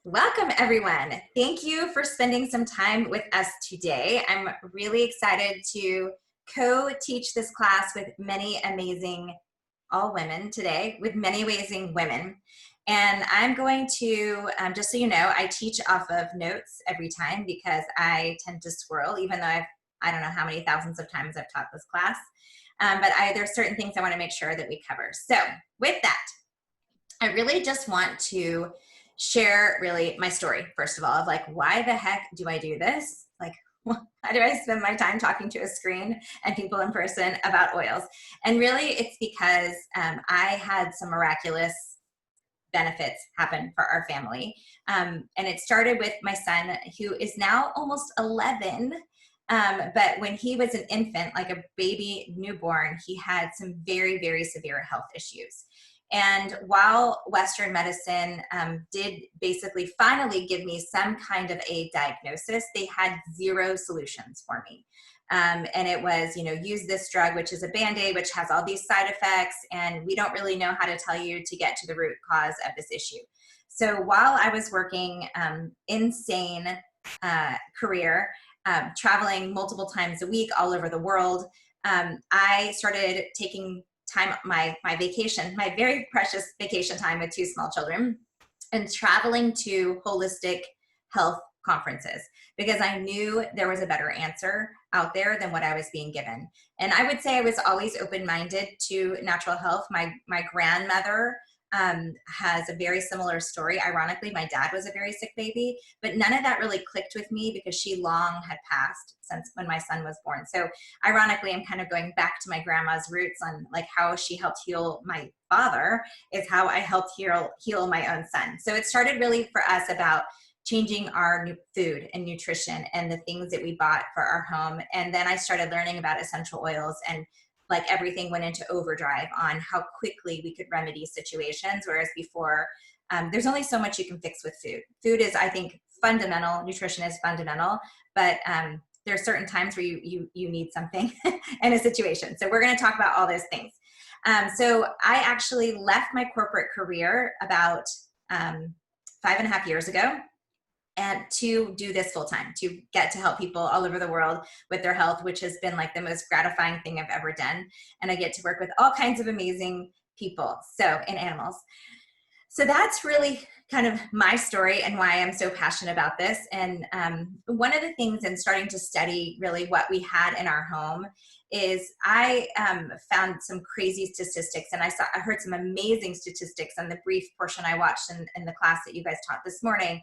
Welcome, everyone. Thank you for spending some time with us today. I'm really excited to co-teach this class with many amazing, all women today, with many amazing women. And I'm going to, just so you know, I teach off of notes every time because I tend to swirl, even though I don't know how many thousands of times I've taught this class. But there's certain things I want to make sure that we cover. So with that, I really just want to share really my story, first of all, of like, why the heck do I do this? Like, why do I spend my time talking to a screen and people in person about oils? And really it's because I had some miraculous benefits happen for our family. And it started with my son, who is now almost 11. But when he was an infant, like a baby newborn, he had some very, very severe health issues. And while Western medicine did basically finally give me some kind of a diagnosis, they had zero solutions for me. And it was, use this drug, which is a Band-Aid, which has all these side effects, and we don't really know how to tell you to get to the root cause of this issue. So while I was working insane career, traveling multiple times a week all over the world, I started taking time, my vacation, my very precious vacation time with two small children, and traveling to holistic health conferences because I knew there was a better answer out there than what I was being given. And I would say I was always open-minded to natural health. My grandmother has a very similar story. Ironically, my dad was a very sick baby, but none of that really clicked with me because she long had passed since when my son was born. So ironically, I'm kind of going back to my grandma's roots on like how she helped heal my father is how I helped heal my own son. So it started really for us about changing our food and nutrition and the things that we bought for our home. And then I started learning about essential oils, and like everything went into overdrive on how quickly we could remedy situations. Whereas before, there's only so much you can fix with food. Food is, I think, fundamental. Nutrition is fundamental, but there are certain times where you need something in a situation. So we're going to talk about all those things. So I actually left my corporate career about 5.5 years ago, and to do this full time, to get to help people all over the world with their health, which has been like the most gratifying thing I've ever done. And I get to work with all kinds of amazing people, and animals. So that's really kind of my story and why I'm so passionate about this. And one of the things in starting to study really what we had in our home is I found some crazy statistics, and I heard some amazing statistics on the brief portion I watched in the class that you guys taught this morning.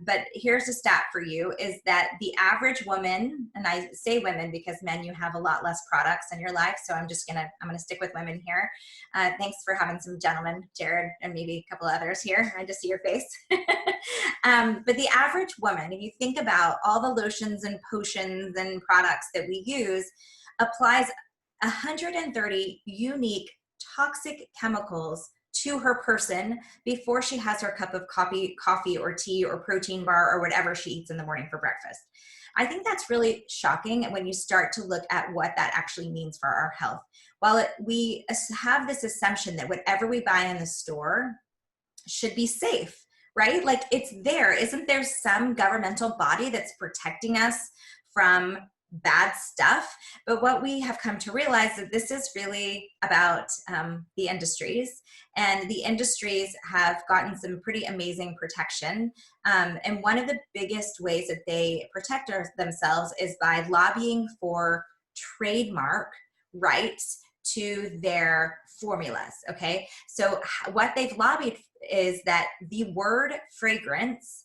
But here's a stat for you, is that the average woman, and I say women because men, you have a lot less products in your life, so I'm gonna stick with women here. Thanks for having some gentlemen, Jared, and maybe a couple others here. I just see your face. But the average woman, if you think about all the lotions and potions and products that we use, applies 130 unique toxic chemicals to her person before she has her cup of coffee or tea or protein bar or whatever she eats in the morning for breakfast. I think that's really shocking when you start to look at what that actually means for our health. While we have this assumption that whatever we buy in the store should be safe, right? Like it's there. Isn't there some governmental body that's protecting us from bad stuff? But what we have come to realize that this is really about the industries, and the industries have gotten some pretty amazing protection. And one of the biggest ways that they protect themselves is by lobbying for trademark rights to their formulas. Okay, so what they've lobbied is that the word fragrance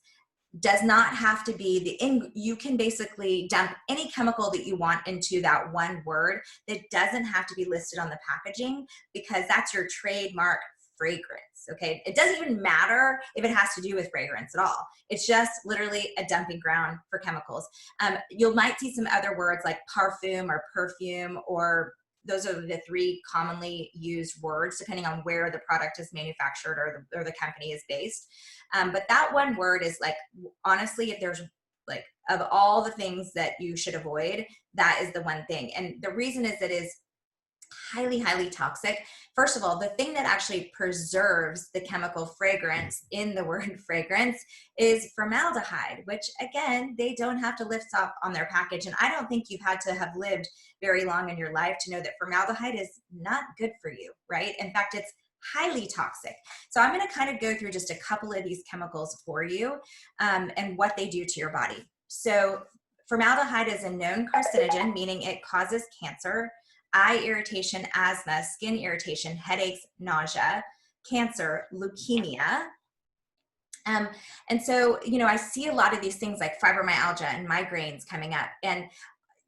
does not have to be you can basically dump any chemical that you want into that one word. That doesn't have to be listed on the packaging because that's your trademark fragrance. Okay, it doesn't even matter if it has to do with fragrance at all. It's just literally a dumping ground for chemicals. You might see some other words like parfum or perfume, or those are the three commonly used words depending on where the product is manufactured or the company is based. But that one word is like, honestly, if there's like, of all the things that you should avoid, that is the one thing. And the reason is highly, highly toxic. First of all, the thing that actually preserves the chemical fragrance in the word fragrance is formaldehyde, which again, they don't have to list off on their package. And I don't think you've had to have lived very long in your life to know that formaldehyde is not good for you, right? In fact, it's highly toxic. So I'm going to kind of go through just a couple of these chemicals for you and what they do to your body. So formaldehyde is a known carcinogen, meaning it causes cancer, eye irritation, asthma, skin irritation, headaches, nausea, cancer, leukemia. And so, you know, I see a lot of these things like fibromyalgia and migraines coming up. And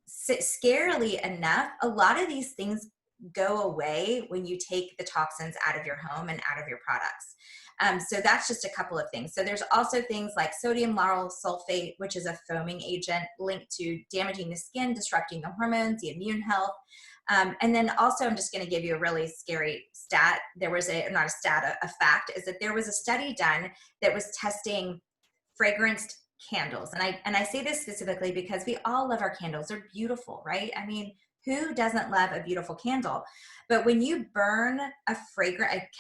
scarily enough, a lot of these things go away when you take the toxins out of your home and out of your products. So that's just a couple of things. So there's also things like sodium lauryl sulfate, which is a foaming agent linked to damaging the skin, disrupting the hormones, the immune health. And then also, I'm just going to give you a really scary stat. There was not a stat, a fact is that there was a study done that was testing fragranced candles. And I say this specifically because we all love our candles. They're beautiful, right? I mean, who doesn't love a beautiful candle? But when you burn a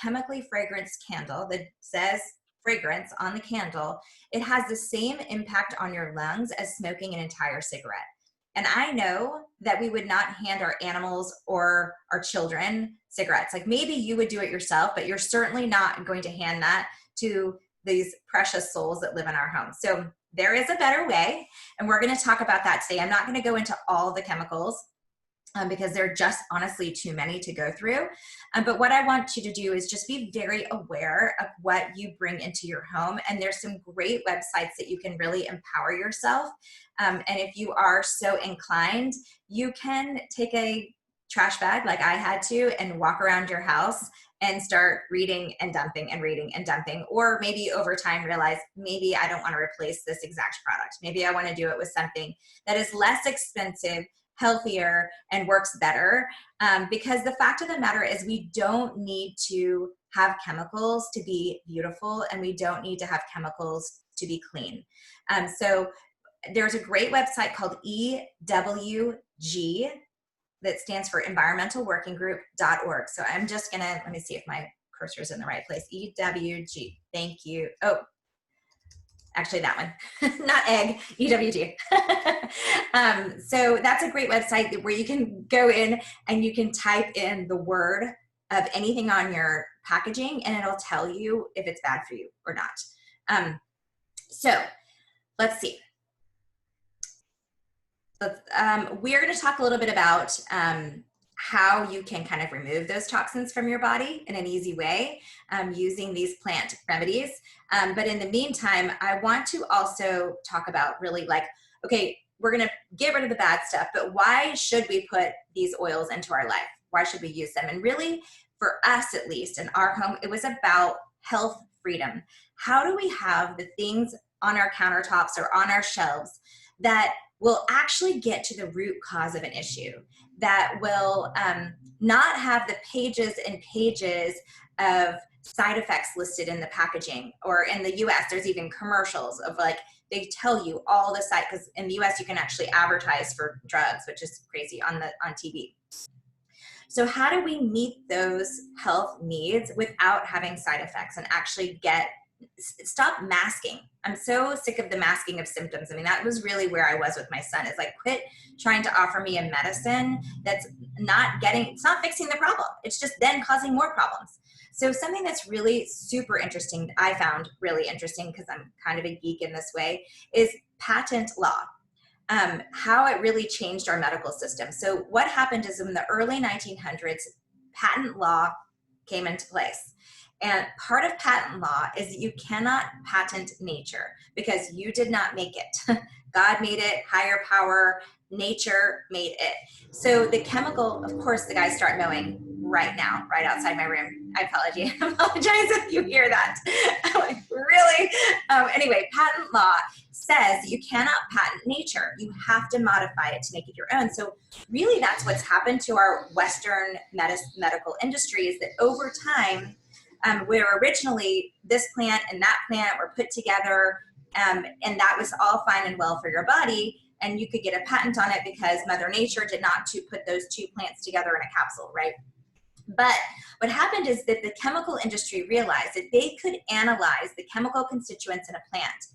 chemically fragranced candle that says fragrance on the candle, it has the same impact on your lungs as smoking an entire cigarette. And I know that we would not hand our animals or our children cigarettes. Like maybe you would do it yourself, but you're certainly not going to hand that to these precious souls that live in our homes. So there is a better way, and we're going to talk about that today. I'm not going to go into all the chemicals because they're just honestly too many to go through. But what I want you to do is just be very aware of what you bring into your home. And there's some great websites that you can really empower yourself. And if you are so inclined, you can take a trash bag like I had to and walk around your house and start reading and dumping and reading and dumping. Or maybe over time realize maybe I don't want to replace this exact product. Maybe I want to do it with something that is less expensive, healthier, and works better. Because the fact of the matter is we don't need to have chemicals to be beautiful, and we don't need to have chemicals to be clean. So there's a great website called EWG that stands for environmentalworkinggroup.org. So I'm just gonna, let me see if my cursor is in the right place. EWG, thank you. Oh, actually that one, not egg, EWG. So that's a great website where you can go in and you can type in the word of anything on your packaging and it'll tell you if it's bad for you or not. So let's see. We're going to talk a little bit about how you can kind of remove those toxins from your body in an easy way using these plant remedies. But in the meantime, I want to also talk about really like, okay, we're going to get rid of the bad stuff, but why should we put these oils into our life? Why should we use them? And really, for us at least in our home, it was about health freedom. How do we have the things on our countertops or on our shelves that will actually get to the root cause of an issue, that will not have the pages and pages of side effects listed in the packaging? Or in the US, there's even commercials of like, they tell you all the side, because in the US you can actually advertise for drugs, which is crazy on TV. So how do we meet those health needs without having side effects and actually stop masking? I'm so sick of the masking of symptoms. I mean, that was really where I was with my son. It's like, quit trying to offer me a medicine that's it's not fixing the problem. It's just then causing more problems. So something that's really super interesting, I found really interesting because I'm kind of a geek in this way, is patent law. How it really changed our medical system. So what happened is in the early 1900s, patent law came into place. And part of patent law is that you cannot patent nature because you did not make it. God made it, higher power, nature made it. So the chemical, of course, the guys start mowing right now, right outside my room. I apologize if you hear that. I'm like, really? Anyway, patent law says that you cannot patent nature. You have to modify it to make it your own. So really that's what's happened to our Western medical industry, is that over time, where originally this plant and that plant were put together, and that was all fine and well for your body. and you could get a patent on it because Mother Nature did not to put those two plants together in a capsule, right? But what happened is that the chemical industry realized that they could analyze the chemical constituents in a plant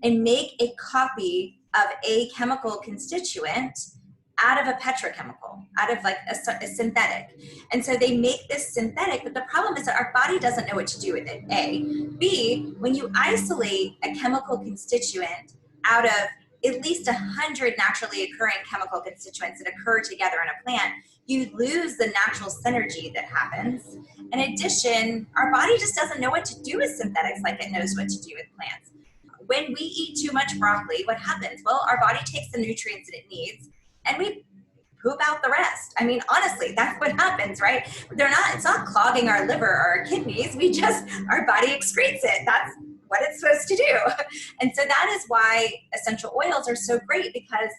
and make a copy of a chemical constituent out of a petrochemical, out of like a synthetic. And so they make this synthetic, but the problem is that our body doesn't know what to do with it, A. B, when you isolate a chemical constituent out of at least 100 naturally occurring chemical constituents that occur together in a plant, you lose the natural synergy that happens. In addition, our body just doesn't know what to do with synthetics like it knows what to do with plants. When we eat too much broccoli, what happens? Well, our body takes the nutrients that it needs and we poop out the rest. I mean, honestly, that's what happens, right? It's not clogging our liver or our kidneys. Our body excretes it. That's what it's supposed to do. And so that is why essential oils are so great, because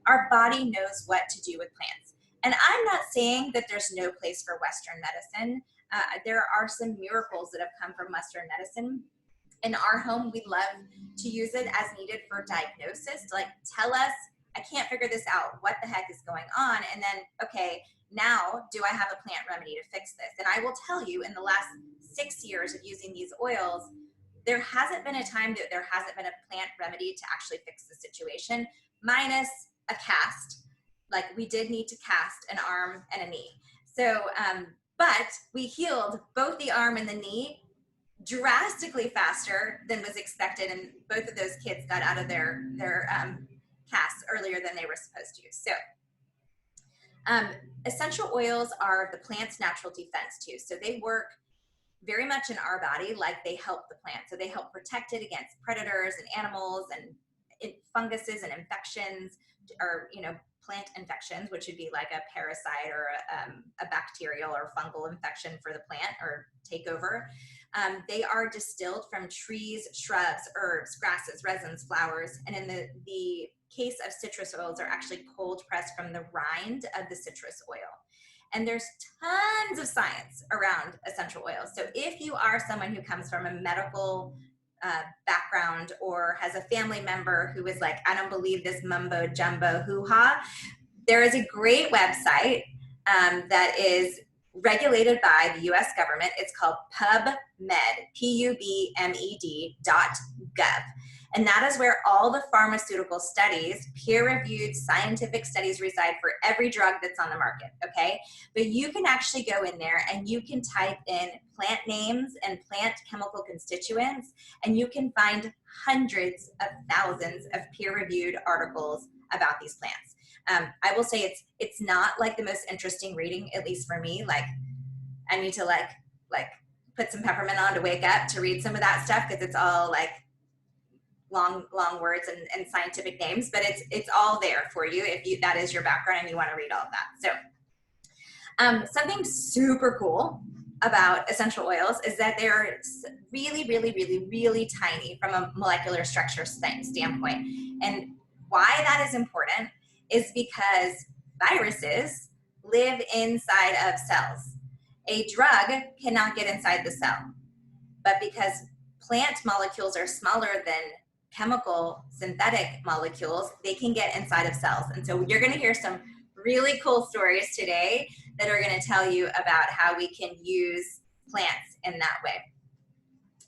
our body knows what to do with plants. And I'm not saying that there's no place for Western medicine. There are some miracles that have come from Western medicine. In our home, we love to use it as needed for diagnosis, to like tell us, I can't figure this out, what the heck is going on? And then, okay, now do I have a plant remedy to fix this? And I will tell you, in the last 6 years of using these oils, there hasn't been a time that there hasn't been a plant remedy to actually fix the situation, minus a cast. Like, we did need to cast an arm and a knee. So, but we healed both the arm and the knee drastically faster than was expected, and both of those kids got out of their casts earlier than they were supposed to. So essential oils are the plant's natural defense too. So they work very much in our body like they help the plant. So they help protect it against predators and animals and funguses and infections, or plant infections, which would be like a parasite or a bacterial or fungal infection for the plant or takeover. They are distilled from trees, shrubs, herbs, grasses, resins, flowers, and in the case of citrus oils, are actually cold pressed from the rind of the citrus oil. And there's tons of science around essential oils. So if you are someone who comes from a medical background or has a family member who is like, I don't believe this mumbo jumbo hoo-ha, there is a great website that is regulated by the US government. It's called PubMed, PUBMED.gov. And that is where all the pharmaceutical studies, peer-reviewed scientific studies reside for every drug that's on the market, okay? But you can actually go in there and you can type in plant names and plant chemical constituents, and you can find hundreds of thousands of peer-reviewed articles about these plants. I will say it's not like the most interesting reading, at least for me. Like, I need to like put some peppermint on to wake up to read some of that stuff, because it's all like long words and scientific names, but it's all there for you if that is your background and you want to read all of that. So something super cool about essential oils is that they're really, really, really, really tiny from a molecular structure standpoint. And why that is important is because viruses live inside of cells. A drug cannot get inside the cell, but because plant molecules are smaller than chemical synthetic molecules, they can get inside of cells. And so you're going to hear some really cool stories today that are going to tell you about how we can use plants in that way.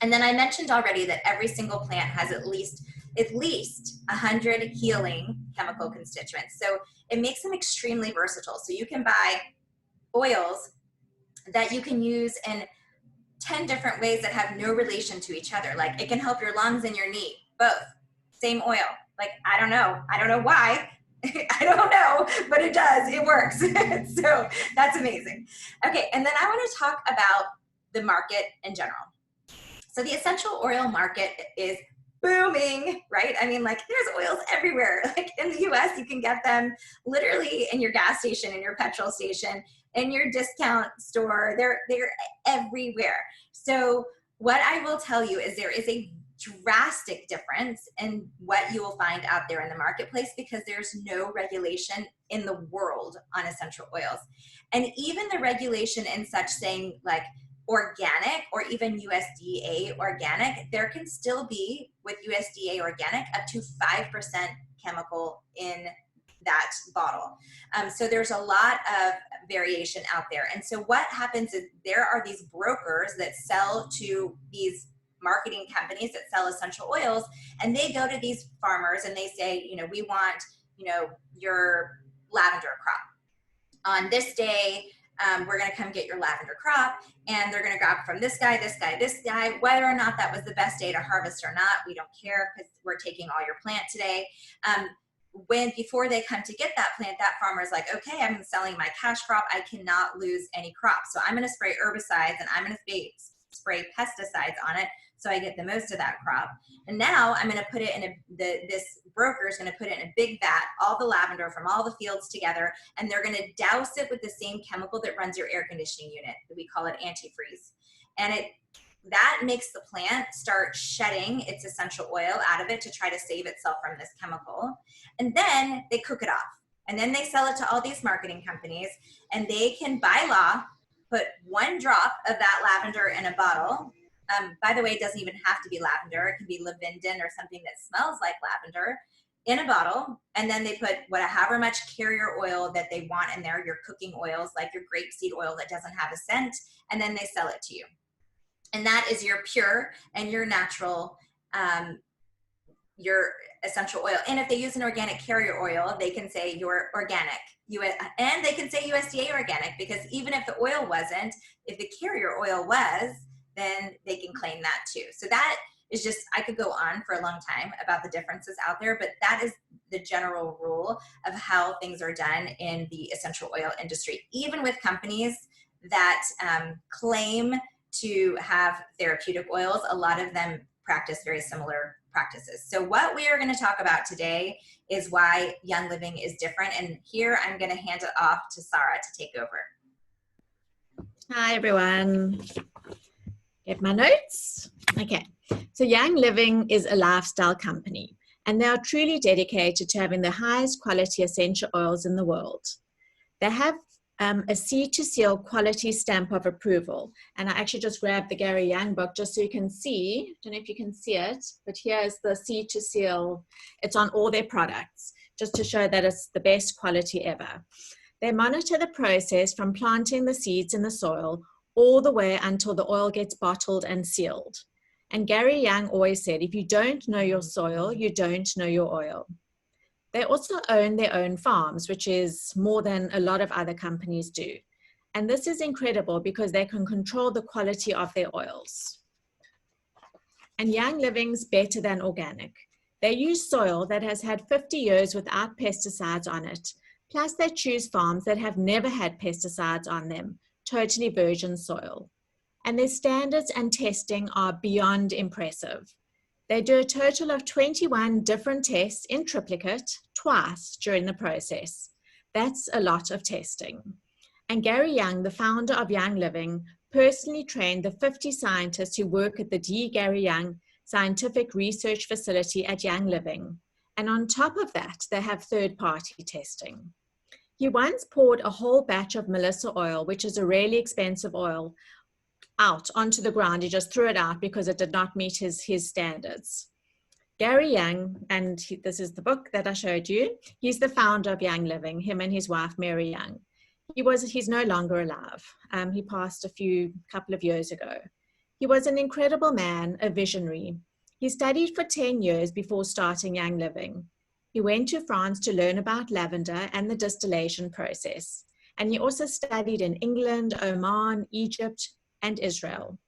And then I mentioned already that every single plant has at least 100 healing chemical constituents. So it makes them extremely versatile. So you can buy oils that you can use in 10 different ways that have no relation to each other. Like, it can help your lungs and your knee, both, same oil. Like, I don't know why. I don't know, but it does, it works. So that's amazing. Okay, and then I want to talk about the market in general. So the essential oil market is booming, right? I mean, like, there's oils everywhere. Like, in the US, you can get them literally in your gas station, in your petrol station, in your discount store. They're everywhere. So what I will tell you is there is a drastic difference in what you will find out there in the marketplace, because there's no regulation in the world on essential oils. And even the regulation in such saying like organic or even USDA organic, there can still be, with USDA organic, up to 5% chemical in that bottle. So there's a lot of variation out there. And so what happens is there are these brokers that sell to these marketing companies that sell essential oils, and they go to these farmers and they say, you know, we want, you know, your lavender crop. On this day, we're going to come get your lavender crop, and they're going to grab from this guy, this guy, this guy. Whether or not that was the best day to harvest or not, we don't care, because we're taking all your plant today. Before they come to get that plant, that farmer is like, okay, I'm selling my cash crop. I cannot lose any crop. So I'm going to spray herbicides and I'm going to spray pesticides on it so I get the most of that crop. And now I'm going to put it in this broker is going to put it in a big vat, all the lavender from all the fields together, and they're going to douse it with the same chemical that runs your air conditioning unit. We call it antifreeze. And that makes the plant start shedding its essential oil out of it to try to save itself from this chemical. And then they cook it off. And then they sell it to all these marketing companies, and they can, by law, put 1 drop of that lavender in a bottle. By the way, it doesn't even have to be lavender. It can be lavendin or something that smells like lavender in a bottle. And then they put however much carrier oil that they want in there, your cooking oils, like your grapeseed oil that doesn't have a scent, and then they sell it to you. And that is your pure and your natural, your essential oil. And if they use an organic carrier oil, they can say you're organic. And they can say USDA organic, because even if the oil wasn't, if the carrier oil was, then they can claim that too. So that is just, I could go on for a long time about the differences out there, but that is the general rule of how things are done in the essential oil industry. Even with companies that claim to have therapeutic oils, a lot of them practice very similar practices. So what we are going to talk about today is why Young Living is different. And here I'm going to hand it off to Sarah to take over. Hi, everyone. Get my notes. Okay. So Young Living is a lifestyle company, and they are truly dedicated to having the highest quality essential oils in the world. They have a seed to seal quality stamp of approval. And I actually just grabbed the Gary Young book just so you can see. I don't know if you can see it, but here's the seed to seal. It's on all their products, just to show that it's the best quality ever. They monitor the process from planting the seeds in the soil all the way until the oil gets bottled and sealed. And Gary Young always said, if you don't know your soil, you don't know your oil. They also own their own farms, which is more than a lot of other companies do. And this is incredible because they can control the quality of their oils. And Young Living's better than organic. They use soil that has had 50 years without pesticides on it. Plus they choose farms that have never had pesticides on them, totally virgin soil. And their standards and testing are beyond impressive. They do a total of 21 different tests in triplicate twice during the process. That's a lot of testing. And Gary Young, the founder of Young Living, personally trained the 50 scientists who work at the D. Gary Young Scientific Research Facility at Young Living. And on top of that, they have third-party testing. He once poured a whole batch of Melissa oil, which is a really expensive oil, out onto the ground. He just threw it out because it did not meet his standards. Gary Young, and this is the book that I showed you, he's the founder of Young Living, him and his wife, Mary Young. He's no longer alive. He passed a couple of years ago. He was an incredible man, a visionary. He studied for 10 years before starting Young Living. He went to France to learn about lavender and the distillation process. And he also studied in England, Oman, Egypt, and Israel.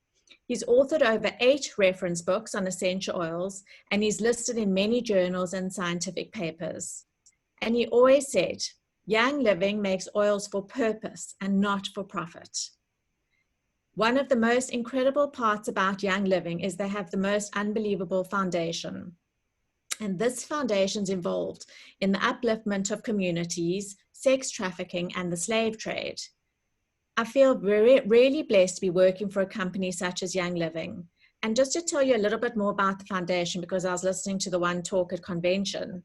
He's authored over 8 reference books on essential oils, and he's listed in many journals and scientific papers. And he always said, Young Living makes oils for purpose and not for profit. One of the most incredible parts about Young Living is they have the most unbelievable foundation. And this foundation's involved in the upliftment of communities, sex trafficking, and the slave trade. I feel really blessed to be working for a company such as Young Living. And just to tell you a little bit more about the foundation, because I was listening to the one talk at convention,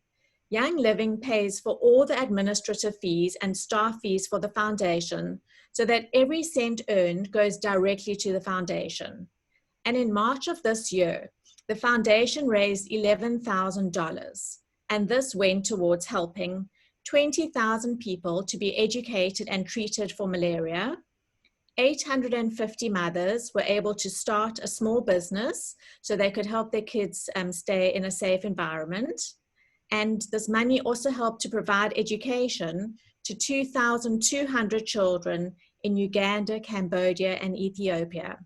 Young Living pays for all the administrative fees and staff fees for the foundation so that every cent earned goes directly to the foundation. And in March of this year, the foundation raised $11,000, and this went towards helping 20,000 people to be educated and treated for malaria. 850 mothers were able to start a small business so they could help their kids stay in a safe environment. And this money also helped to provide education to 2,200 children in Uganda, Cambodia, and Ethiopia.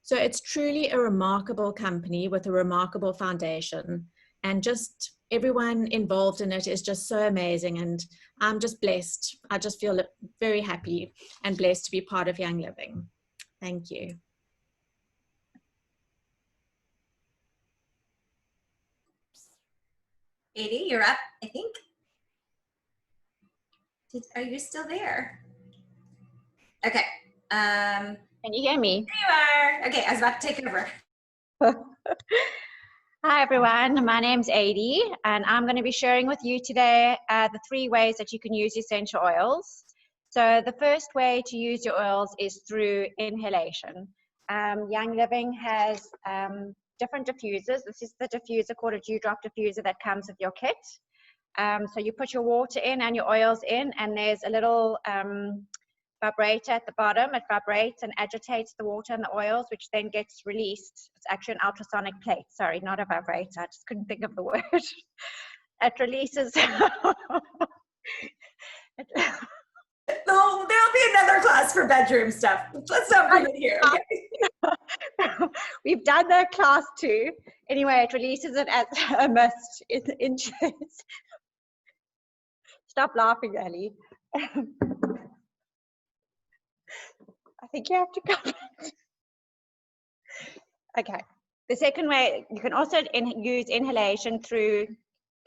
So it's truly a remarkable company with a remarkable foundation, and just everyone involved in it is just so amazing, and I'm just blessed. I just feel very happy and blessed to be part of Young Living. Thank you. Edie, you're up, I think. Are you still there? Okay. Can you hear me? There you are. Okay, I was about to take over. Hi everyone, my name's Adie and I'm going to be sharing with you today the 3 ways that you can use essential oils. So the first way to use your oils is through inhalation. Young Living has different diffusers. This is the diffuser called a dewdrop diffuser that comes with your kit. So you put your water in and your oils in, and there's a little vibrator at the bottom. It vibrates and agitates the water and the oils, which then gets released. It's actually an ultrasonic plate. Sorry, not a vibrator. I just couldn't think of the word. It releases. No, there'll be another class for bedroom stuff. Let's not bring it here. Okay? We've done that class too. Anyway, it releases it as a mist in inches. Stop laughing, Ellie. I think you have to come. Okay. The second way, you can also use inhalation through,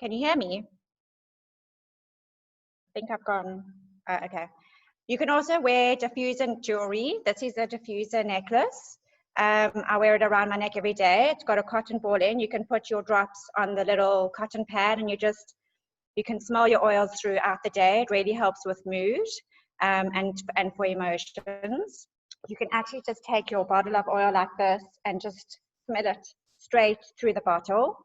can you hear me? I think I've gone, okay. You can also wear diffuser jewelry. This is a diffuser necklace. I wear it around my neck every day. It's got a cotton ball in. You can put your drops on the little cotton pad and you can smell your oils throughout the day. It really helps with mood and for emotions. You can actually just take your bottle of oil like this and just smell it straight through the bottle.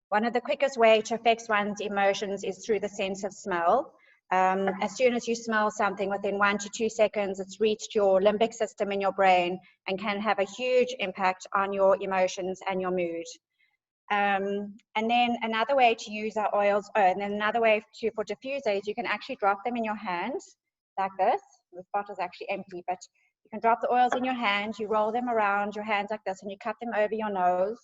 One of the quickest way to affect one's emotions is through the sense of smell. As soon as you smell something, within 1 to 2 seconds, it's reached your limbic system in your brain and can have a huge impact on your emotions and your mood. And then another way to use our oils, and then another way for diffuser is you can actually drop them in your hands like this. This bottle's actually empty, but you can drop the oils in your hand, you roll them around your hands like this, and you cut them over your nose,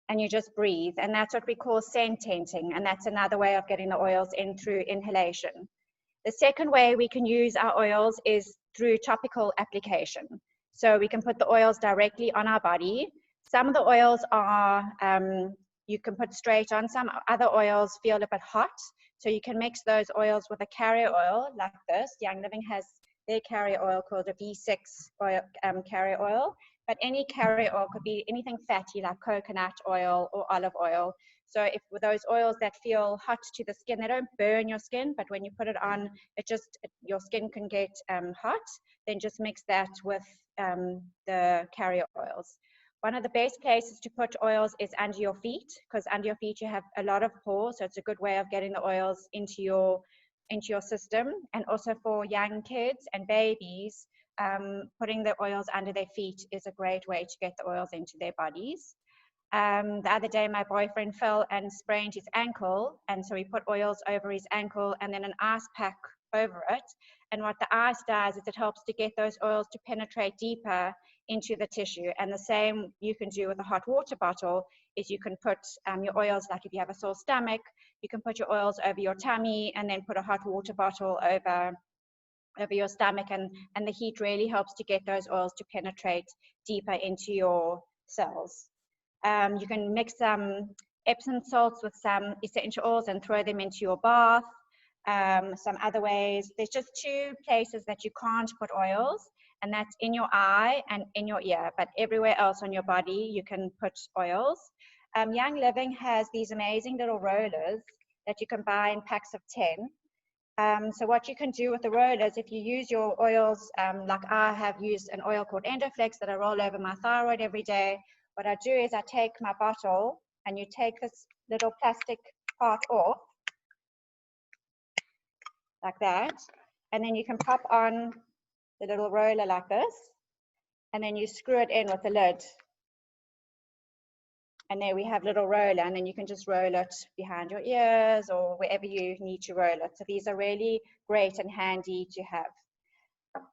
and you just breathe. And that's what we call scent tenting, and that's another way of getting the oils in through inhalation. The second way we can use our oils is through topical application. So we can put the oils directly on our body. Some of the oils are, you can put straight on. Some other oils feel a bit hot. So you can mix those oils with a carrier oil like this. Young Living has their carrier oil called a V6 oil, carrier oil. But any carrier oil could be anything fatty like coconut oil or olive oil. So if with those oils that feel hot to the skin, they don't burn your skin, but when you put it on, your skin can get hot, then just mix that with the carrier oils. One of the best places to put oils is under your feet, because under your feet you have a lot of pores, so it's a good way of getting the oils into your system. And also for young kids and babies, putting the oils under their feet is a great way to get the oils into their bodies. The other day my boyfriend fell and sprained his ankle, and so we put oils over his ankle and then an ice pack over it. And what the ice does is it helps to get those oils to penetrate deeper into the tissue. And the same you can do with a hot water bottle is you can put your oils, like if you have a sore stomach, you can put your oils over your tummy and then put a hot water bottle over your stomach, and the heat really helps to get those oils to penetrate deeper into your cells. You can mix some Epsom salts with some essential oils and throw them into your bath. Some other ways, there's just 2 places that you can't put oils, and that's in your eye and in your ear, but everywhere else on your body you can put oils. Young Living has these amazing little rollers that you can buy in packs of 10. So what you can do with the rollers, if you use your oils, like I have used an oil called Endoflex that I roll over my thyroid every day. What I do is I take my bottle and you take this little plastic part off, like that, and then you can pop on the little roller like this, and then you screw it in with the lid. And there we have little roller, and then you can just roll it behind your ears or wherever you need to roll it. So these are really great and handy to have.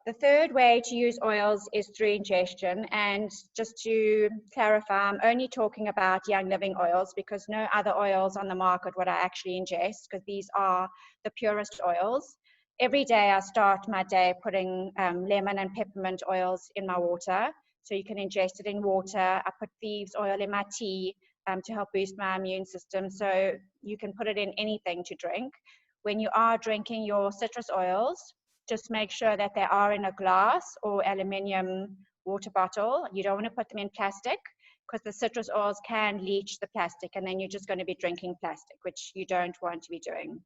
The third way to use oils is through ingestion. And just to clarify, I'm only talking about Young Living oils because no other oils on the market would I actually ingest, because these are the purest oils. Every day I start my day putting lemon and peppermint oils in my water. So you can ingest it in water. I put Thieves oil in my tea to help boost my immune system. So you can put it in anything to drink. When you are drinking your citrus oils, just make sure that they are in a glass or aluminium water bottle. You don't want to put them in plastic because the citrus oils can leach the plastic, and then you're just going to be drinking plastic, which you don't want to be doing.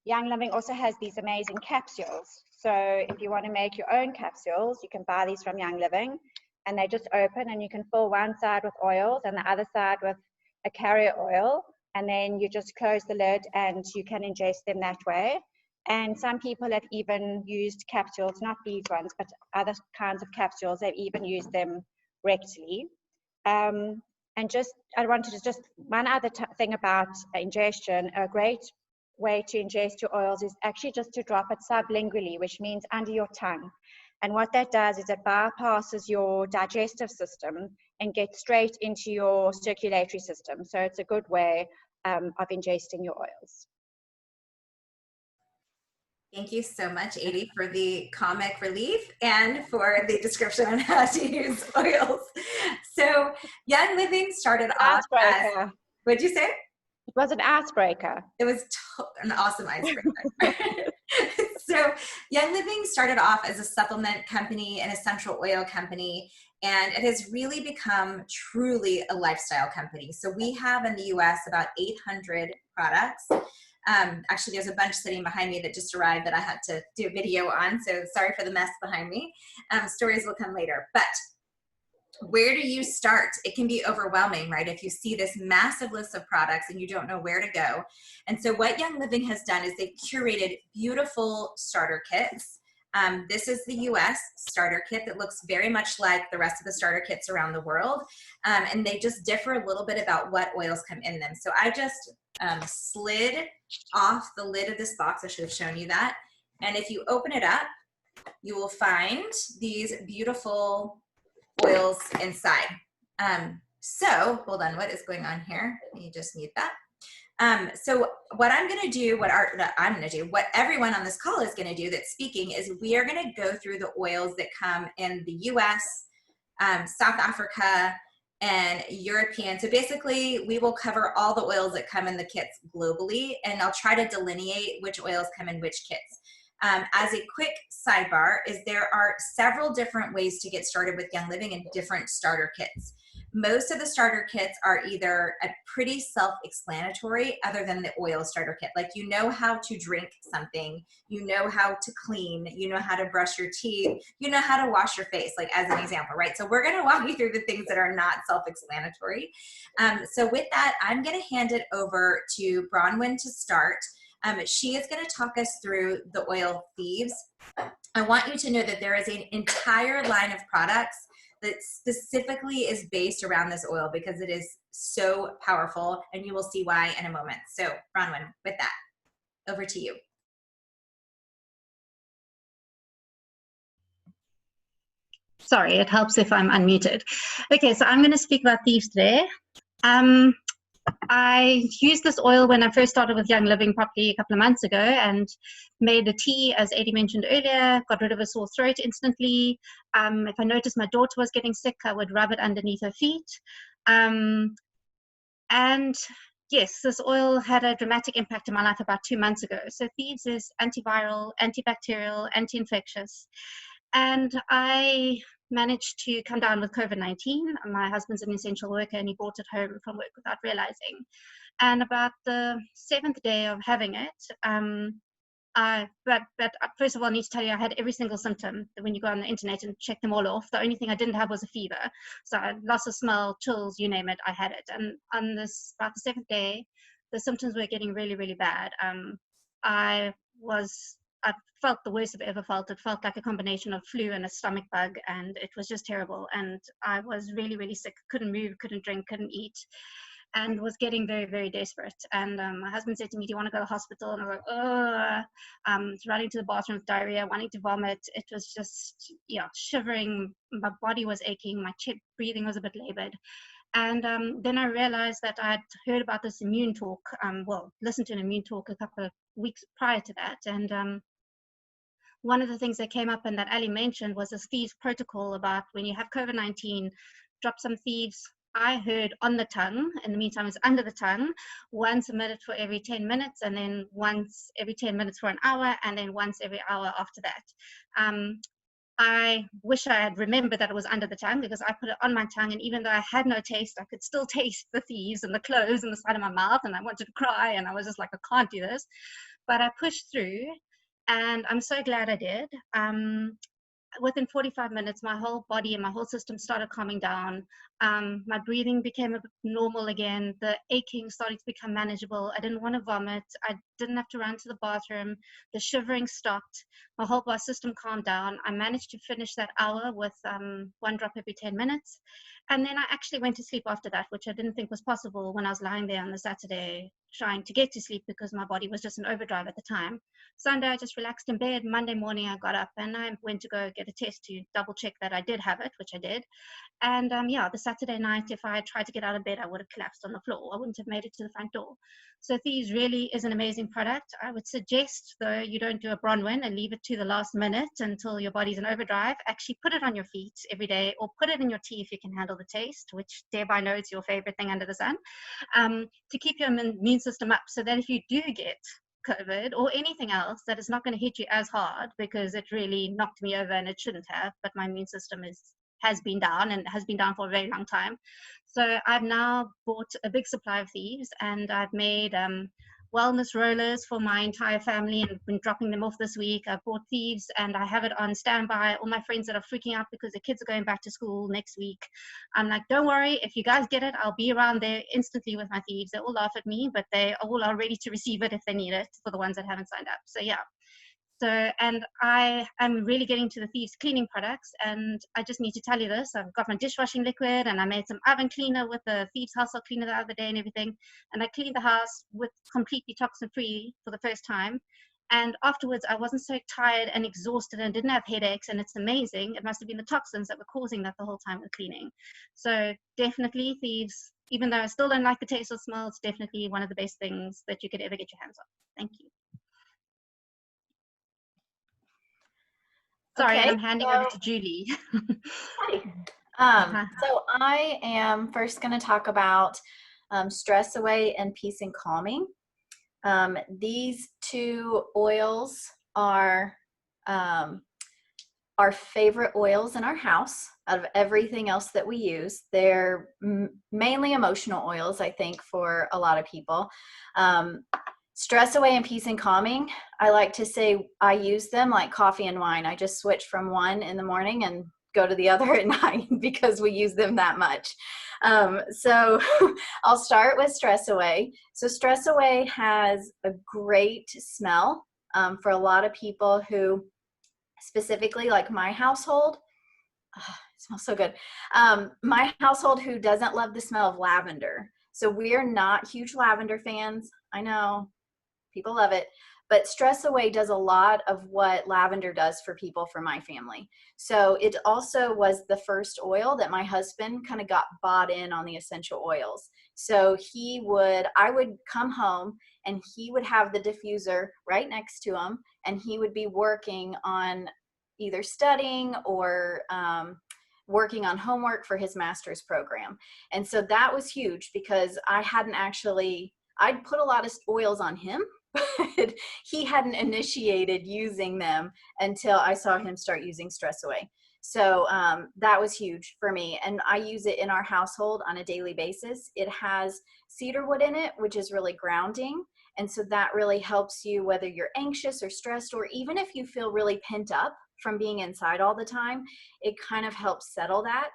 Young Living also has these amazing capsules. So if you want to make your own capsules, you can buy these from Young Living, and they just open and you can fill one side with oils and the other side with a carrier oil, and then you just close the lid and you can ingest them that way. And some people have even used capsules, not these ones, but other kinds of capsules. They've even used them rectally. And I wanted to just, one other thing about ingestion, a great way to ingest your oils is actually just to drop it sublingually, which means under your tongue. And what that does is it bypasses your digestive system and gets straight into your circulatory system. So it's a good way of ingesting your oils. Thank you so much, Adie, for the comic relief and for the description on how to use oils. So Young Living started off as, what'd you say? It was an icebreaker. It was an awesome icebreaker. So Young Living started off as a supplement company, an essential oil company, and it has really become truly a lifestyle company. So we have in the US about 800 products. Actually, there's a bunch sitting behind me that just arrived that I had to do a video on, so sorry for the mess behind me. Stories will come later. But where do you start? It can be overwhelming, right? If you see this massive list of products and you don't know where to go. And so what Young Living has done is they've curated beautiful starter kits. This is the US starter kit that looks very much like the rest of the starter kits around the world. And they just differ a little bit about what oils come in them. So I just slid off the lid of this box. I should have shown you that. And if you open it up, you will find these beautiful oils inside. So hold on, what is going on here? You just need that. So what I'm going to do, what everyone on this call is going to do that's speaking is we are going to go through the oils that come in the US, South Africa, and European. So basically we will cover all the oils that come in the kits globally, and I'll try to delineate which oils come in which kits. As a quick sidebar is there are several different ways to get started with Young Living and different starter kits. Most of the starter kits are either a pretty self-explanatory other than the oil starter kit. Like you know how to drink something, you know how to clean, you know how to brush your teeth, you know how to wash your face, like as an example, right? So we're gonna walk you through the things that are not self-explanatory. So with that, I'm gonna hand it over to Bronwyn to start. She is going to talk us through the oil Thieves. I want you to know that there is an entire line of products that specifically is based around this oil because it is so powerful, and you will see why in a moment. So Bronwyn, with that, over to you. Sorry, it helps if I'm unmuted. Okay, so I'm going to speak about Thieves today. I used this oil when I first started with Young Living properly a couple of months ago and made a tea, as Adie mentioned earlier, got rid of a sore throat instantly. If I noticed my daughter was getting sick, I would rub it underneath her feet. And yes, this oil had a dramatic impact in my life about 2 months ago. So Thieves is antiviral, antibacterial, anti-infectious. And I managed to come down with COVID-19. My husband's an essential worker and he brought it home from work without realizing. And about the 7th day of having it, but first of all, I need to tell you, I had every single symptom that when you go on the internet and check them all off. The only thing I didn't have was a fever. So I loss of smell, chills, you name it, I had it. And on this, about the 7th day, the symptoms were getting really, really bad. I felt the worst I've ever felt. It felt like a combination of flu and a stomach bug, and it was just terrible. And I was really, really sick, couldn't move, couldn't drink, couldn't eat, and was getting very, very desperate. And my husband said to me, do you want to go to the hospital? And I was like, running to the bathroom with diarrhea, wanting to vomit. It was just, yeah, shivering. My body was aching. My breathing was a bit labored. And then I realized that I'd heard about this immune talk, listened to an immune talk a couple of weeks prior to that. And one of the things that came up and that Ali mentioned was this Thieves protocol about when you have COVID-19, drop some Thieves. I heard on the tongue, in the meantime it's under the tongue, once a minute for every 10 minutes, and then once every 10 minutes for an hour, and then once every hour after that. I wish I had remembered that it was under the tongue, because I put it on my tongue, and even though I had no taste, I could still taste the Thieves and the cloves in the side of my mouth, and I wanted to cry, and I was just like, I can't do this. But I pushed through, and I'm so glad I did. Within 45 minutes, my whole body and my whole system started calming down. My breathing became a bit normal again. The aching started to become manageable. I didn't want to vomit. I didn't have to run to the bathroom. The shivering stopped. My whole body system calmed down. I managed to finish that hour with 1 drop every 10 minutes. And then I actually went to sleep after that, which I didn't think was possible when I was lying there on the Saturday trying to get to sleep, because my body was just in overdrive at the time. Sunday, I just relaxed in bed. Monday morning, I got up and I went to go get a test to double check that I did have it, which I did. And the Saturday night, if I had tried to get out of bed, I would have collapsed on the floor. I wouldn't have made it to the front door. So Thieves really is an amazing product. I would suggest, though, you don't do a Bronwyn and leave it to the last minute until your body's in overdrive. Actually put it on your feet every day, or put it in your tea if you can handle the taste, which Deb, I know it's your favorite thing under the sun, to keep your immune system up, so that if you do get COVID or anything else, that is not going to hit you as hard, because it really knocked me over and it shouldn't have, but my immune system has been down, and has been down for a very long time. So I've now bought a big supply of Thieves, and I've made wellness rollers for my entire family, and been dropping them off this week. I've bought Thieves and I have it on standby. All my friends that are freaking out because their kids are going back to school next week, I'm like, don't worry, if you guys get it, I'll be around there instantly with my Thieves. They all laugh at me, but they all are ready to receive it if they need it, for the ones that haven't signed up. So yeah. So, and I am really getting to the Thieves cleaning products, and I just need to tell you this. I've got my dishwashing liquid, and I made some oven cleaner with the Thieves household cleaner the other day and everything. And I cleaned the house with completely toxin free for the first time. And afterwards, I wasn't so tired and exhausted and didn't have headaches, and it's amazing. It must have been the toxins that were causing that the whole time with cleaning. So definitely Thieves, even though I still don't like the taste or smell, it's definitely one of the best things that you could ever get your hands on. Thank you. Sorry, Okay, and I'm handing over to Julie. Hi. So I am first going to talk about Stress Away and Peace and Calming. These 2 oils are our favorite oils in our house out of everything else that we use. They're mainly emotional oils, I think, for a lot of people. Stress Away and Peace and Calming, I like to say I use them like coffee and wine. I just switch from one in the morning and go to the other at night, because we use them that much. So I'll start with Stress Away. So Stress Away has a great smell for a lot of people who, specifically like my household, it smells so good. My household who doesn't love the smell of lavender. So we're not huge lavender fans. I know people love it, but Stress Away does a lot of what lavender does for people for my family. So it also was the first oil that my husband kind of got bought in on the essential oils. So I would come home and he would have the diffuser right next to him, and he would be working on either studying or working on homework for his master's program. And so that was huge, because I'd put a lot of oils on him, but he hadn't initiated using them until I saw him start using Stress Away. So that was huge for me. And I use it in our household on a daily basis. It has cedarwood in it, which is really grounding. And so that really helps you, whether you're anxious or stressed, or even if you feel really pent up from being inside all the time, it kind of helps settle that.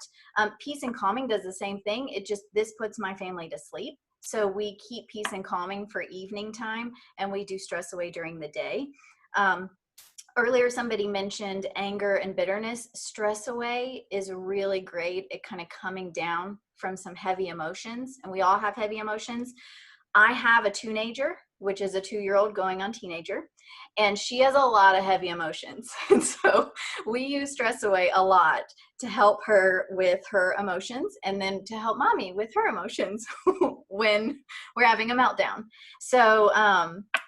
Peace and calming does the same thing. This puts my family to sleep. So we keep peace and calming for evening time, and we do stress away during the day. Earlier, somebody mentioned anger and bitterness. Stress away is really great at kind of coming down from some heavy emotions, and we all have heavy emotions. I have a teenager, which is a 2-year-old going on teenager, and she has a lot of heavy emotions. And so we use stress away a lot to help her with her emotions, and then to help mommy with her emotions when we're having a meltdown. So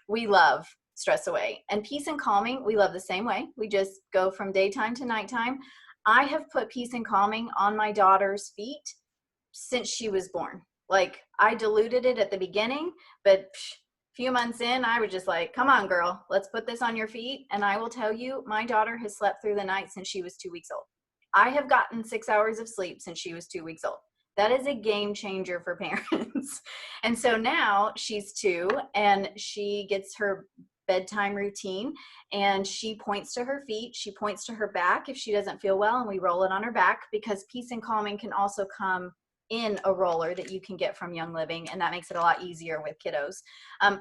we love stress away. And peace and calming, we love the same way. We just go from daytime to nighttime. I have put peace and calming on my daughter's feet since she was born. Like, I diluted it at the beginning, but few months in, I was just like, come on, girl, let's put this on your feet. And I will tell you, my daughter has slept through the night since she was 2 weeks old. I have gotten 6 hours of sleep since she was 2 weeks old. That is a game changer for parents. And so now she's 2, and she gets her bedtime routine, and she points to her feet, she points to her back if she doesn't feel well, and we roll it on her back, because peace and calming can also come in a roller that you can get from Young Living, and that makes it a lot easier with kiddos.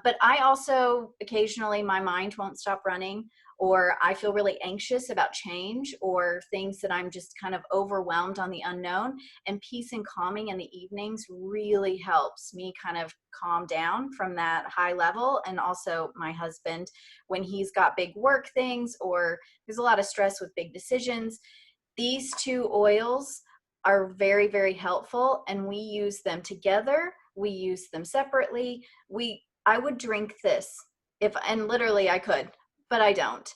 But I also, occasionally, my mind won't stop running, or I feel really anxious about change, or things that I'm just kind of overwhelmed on the unknown. And peace and calming in the evenings really helps me kind of calm down from that high level. And also my husband, when he's got big work things, or there's a lot of stress with big decisions, these 2 oils are very, very helpful, and we use them together. We use them separately. I would drink this and literally I could, but I don't.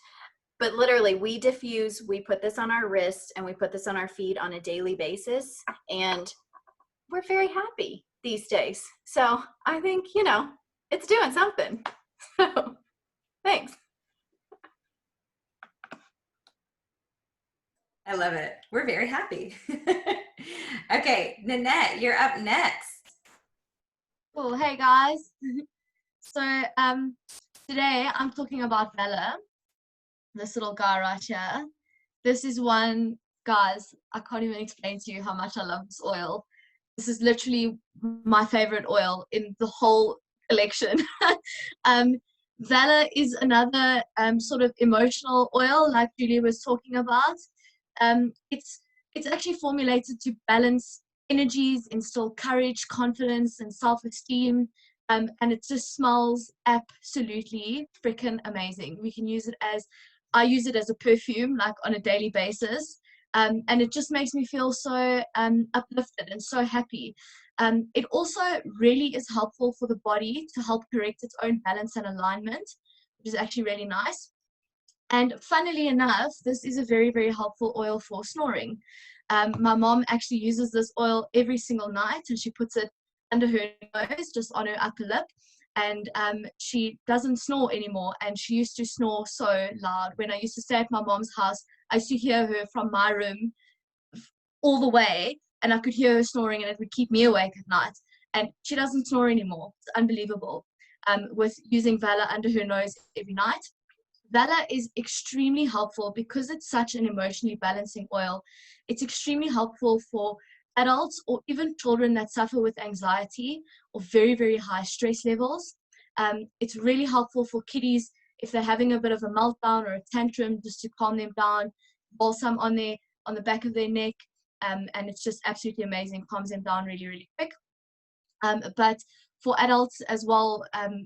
But literally, we diffuse, we put this on our wrist, and we put this on our feet on a daily basis, and we're very happy these days. So I think, it's doing something. So thanks. I love it. We're very happy. Okay, Nanette, you're up next. Cool. Hey guys. So today I'm talking about Valor, this little guy right here. This is one, guys, I can't even explain to you how much I love this oil. This is literally my favorite oil in the whole collection. Valor is another sort of emotional oil, like Julie was talking about. It's actually formulated to balance energies, instill courage, confidence, and self-esteem. And it just smells absolutely freaking amazing. We can use it I use it as a perfume, like on a daily basis. And it just makes me feel so uplifted and so happy. It also really is helpful for the body to help correct its own balance and alignment, which is actually really nice. And funnily enough, this is a very, very helpful oil for snoring. My mom actually uses this oil every single night, and she puts it under her nose, just on her upper lip. And she doesn't snore anymore. And she used to snore so loud. When I used to stay at my mom's house, I used to hear her from my room all the way, and I could hear her snoring, and it would keep me awake at night. And she doesn't snore anymore. It's unbelievable. With using Valor under her nose every night. Valor is extremely helpful because it's such an emotionally balancing oil. It's extremely helpful for adults or even children that suffer with anxiety or very, very high stress levels. It's really helpful for kiddies if they're having a bit of a meltdown or a tantrum, just to calm them down, balsam on the back of their neck, and it's just absolutely amazing, calms them down really, really quick. But for adults as well,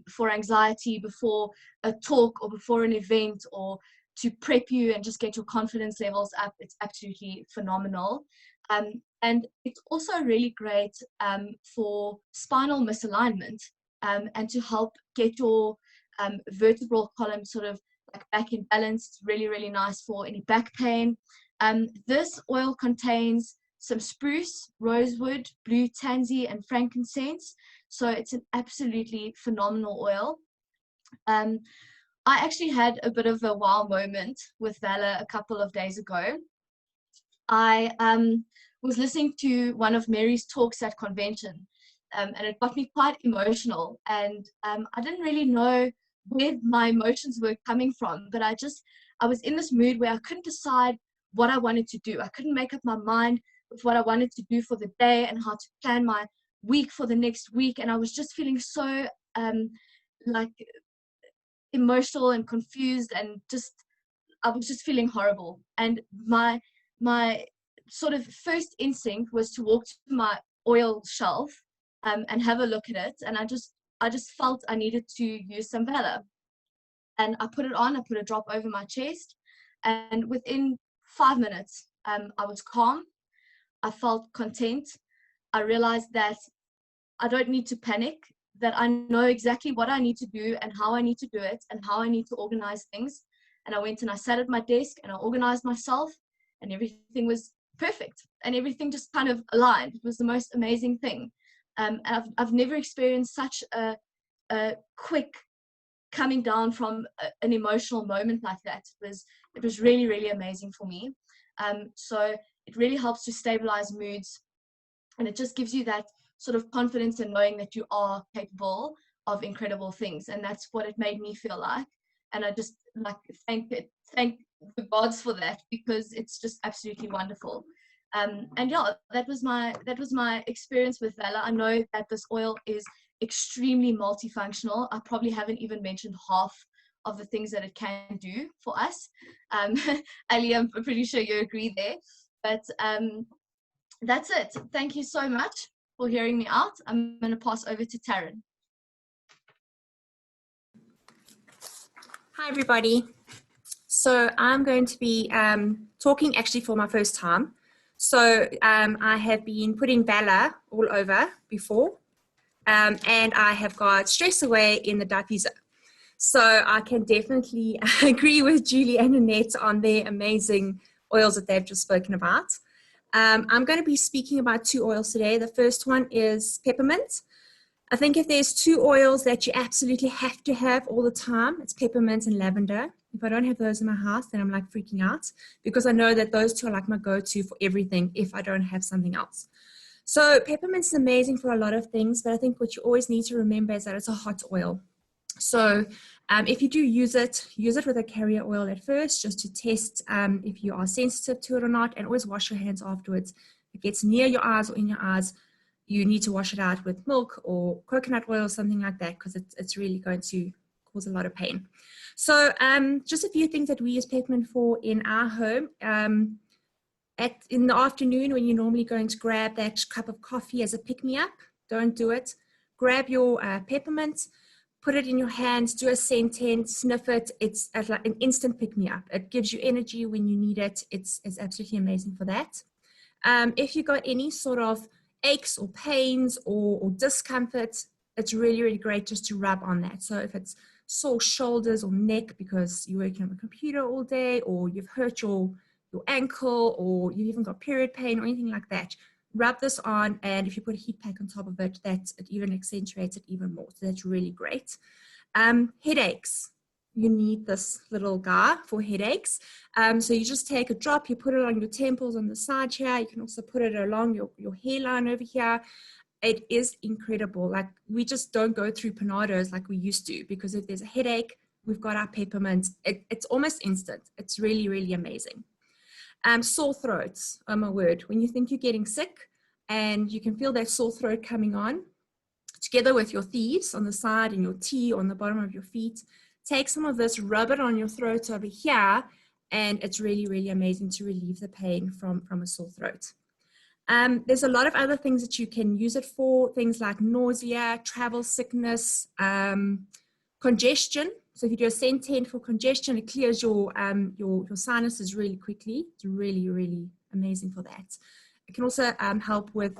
for anxiety before a talk or before an event, or to prep you and just get your confidence levels up, it's absolutely phenomenal. And it's also really great for spinal misalignment, and to help get your vertebral column sort of like back in balance. It's really, really nice for any back pain. This oil contains some spruce, rosewood, blue tansy, and frankincense. So it's an absolutely phenomenal oil. I actually had a bit of a wow moment with Valor a couple of days ago. I was listening to one of Mary's talks at convention, and it got me quite emotional. And I didn't really know where my emotions were coming from, but I was in this mood where I couldn't decide what I wanted to do. I couldn't make up my mind with what I wanted to do for the day and how to plan my week for the next week. And I was just feeling so like emotional and confused, and I was just feeling horrible. And my sort of first instinct was to walk to my oil shelf and have a look at it. And I just felt I needed to use some Valor. And I put it on, I put a drop over my chest, and within 5 minutes, I was calm. I felt content. I realized that I don't need to panic, that I know exactly what I need to do and how I need to do it and how I need to organize things. And I went and I sat at my desk and I organized myself, and everything was perfect and everything just kind of aligned. It was the most amazing thing. And I've never experienced such a quick coming down from an emotional moment like that. It was really, really amazing for me. So it really helps to stabilize moods, and it just gives you that sort of confidence in knowing that you are capable of incredible things. And that's what it made me feel like. And I just like thank the gods for that, because it's just absolutely wonderful. And yeah, that was my experience with Valor. I know that this oil is extremely multifunctional. I probably haven't even mentioned half of the things that it can do for us. Ali, I'm pretty sure you agree there. But that's it. Thank you so much for hearing me out. I'm going to pass over to Taryn. Hi, everybody. So I'm going to be talking actually for my first time. So I have been putting Valor all over before, and I have got Stress Away in the diffuser. So I can definitely agree with Julie and Annette on their amazing oils that they've just spoken about. I'm going to be speaking about 2 oils today. The first one is peppermint. I think if there's 2 oils that you absolutely have to have all the time, it's peppermint and lavender. If I don't have those in my house, then I'm like freaking out, because I know that those 2 are like my go-to for everything if I don't have something else. So peppermint is amazing for a lot of things, but I think what you always need to remember is that it's a hot oil. So if you do use it with a carrier oil at first, just to test if you are sensitive to it or not, and always wash your hands afterwards. If it gets near your eyes or in your eyes, you need to wash it out with milk or coconut oil or something like that, because it's really going to cause a lot of pain. So just a few things that we use peppermint for in our home. In the afternoon, when you're normally going to grab that cup of coffee as a pick-me-up, don't do it. Grab your peppermint, put it in your hands, do a sentence, sniff it. It's like an instant pick-me-up. It gives you energy when you need it. It's absolutely amazing for that. If you got any sort of aches or pains or discomfort, it's really, really great just to rub on that. So if it's sore shoulders or neck because you're working on the computer all day, or you've hurt your ankle, or you've even got period pain or anything like that, rub this on, and if you put a heat pack on top of it, it even accentuates it even more. So that's really great. Headaches. You need this little guy for headaches. So you just take a drop, you put it on your temples on the side here. You can also put it along your hairline over here. It is incredible. Like, we just don't go through Panados like we used to, because if there's a headache, we've got our peppermint. It's almost instant. It's really, really amazing. Sore throats, oh my word. When you think you're getting sick and you can feel that sore throat coming on, together with your Thieves on the side and your tea on the bottom of your feet, take some of this, rub it on your throat over here, and it's really, really amazing to relieve the pain from a sore throat. There's a lot of other things that you can use it for, things like nausea, travel sickness, congestion. So if you do a sentence for congestion, it clears your sinuses really quickly. It's really, really amazing for that. It can also help with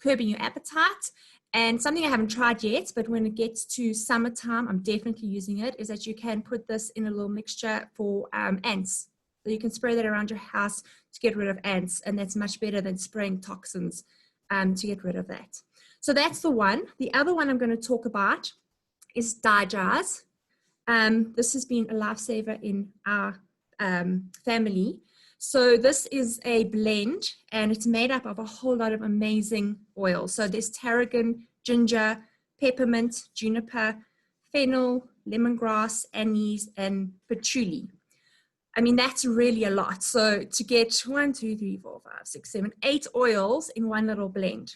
curbing your appetite. And something I haven't tried yet, but when it gets to summertime, I'm definitely using it, is that you can put this in a little mixture for ants. So you can spray that around your house to get rid of ants, and that's much better than spraying toxins to get rid of that. So that's the one. The other one I'm going to talk about is dye jars. This has been a lifesaver in our family. So this is a blend, and it's made up of a whole lot of amazing oils. So there's tarragon, ginger, peppermint, juniper, fennel, lemongrass, anise, and patchouli. I mean, that's really a lot. So to get 1, 2, 3, 4, 5, 6, 7, 8 oils in one little blend.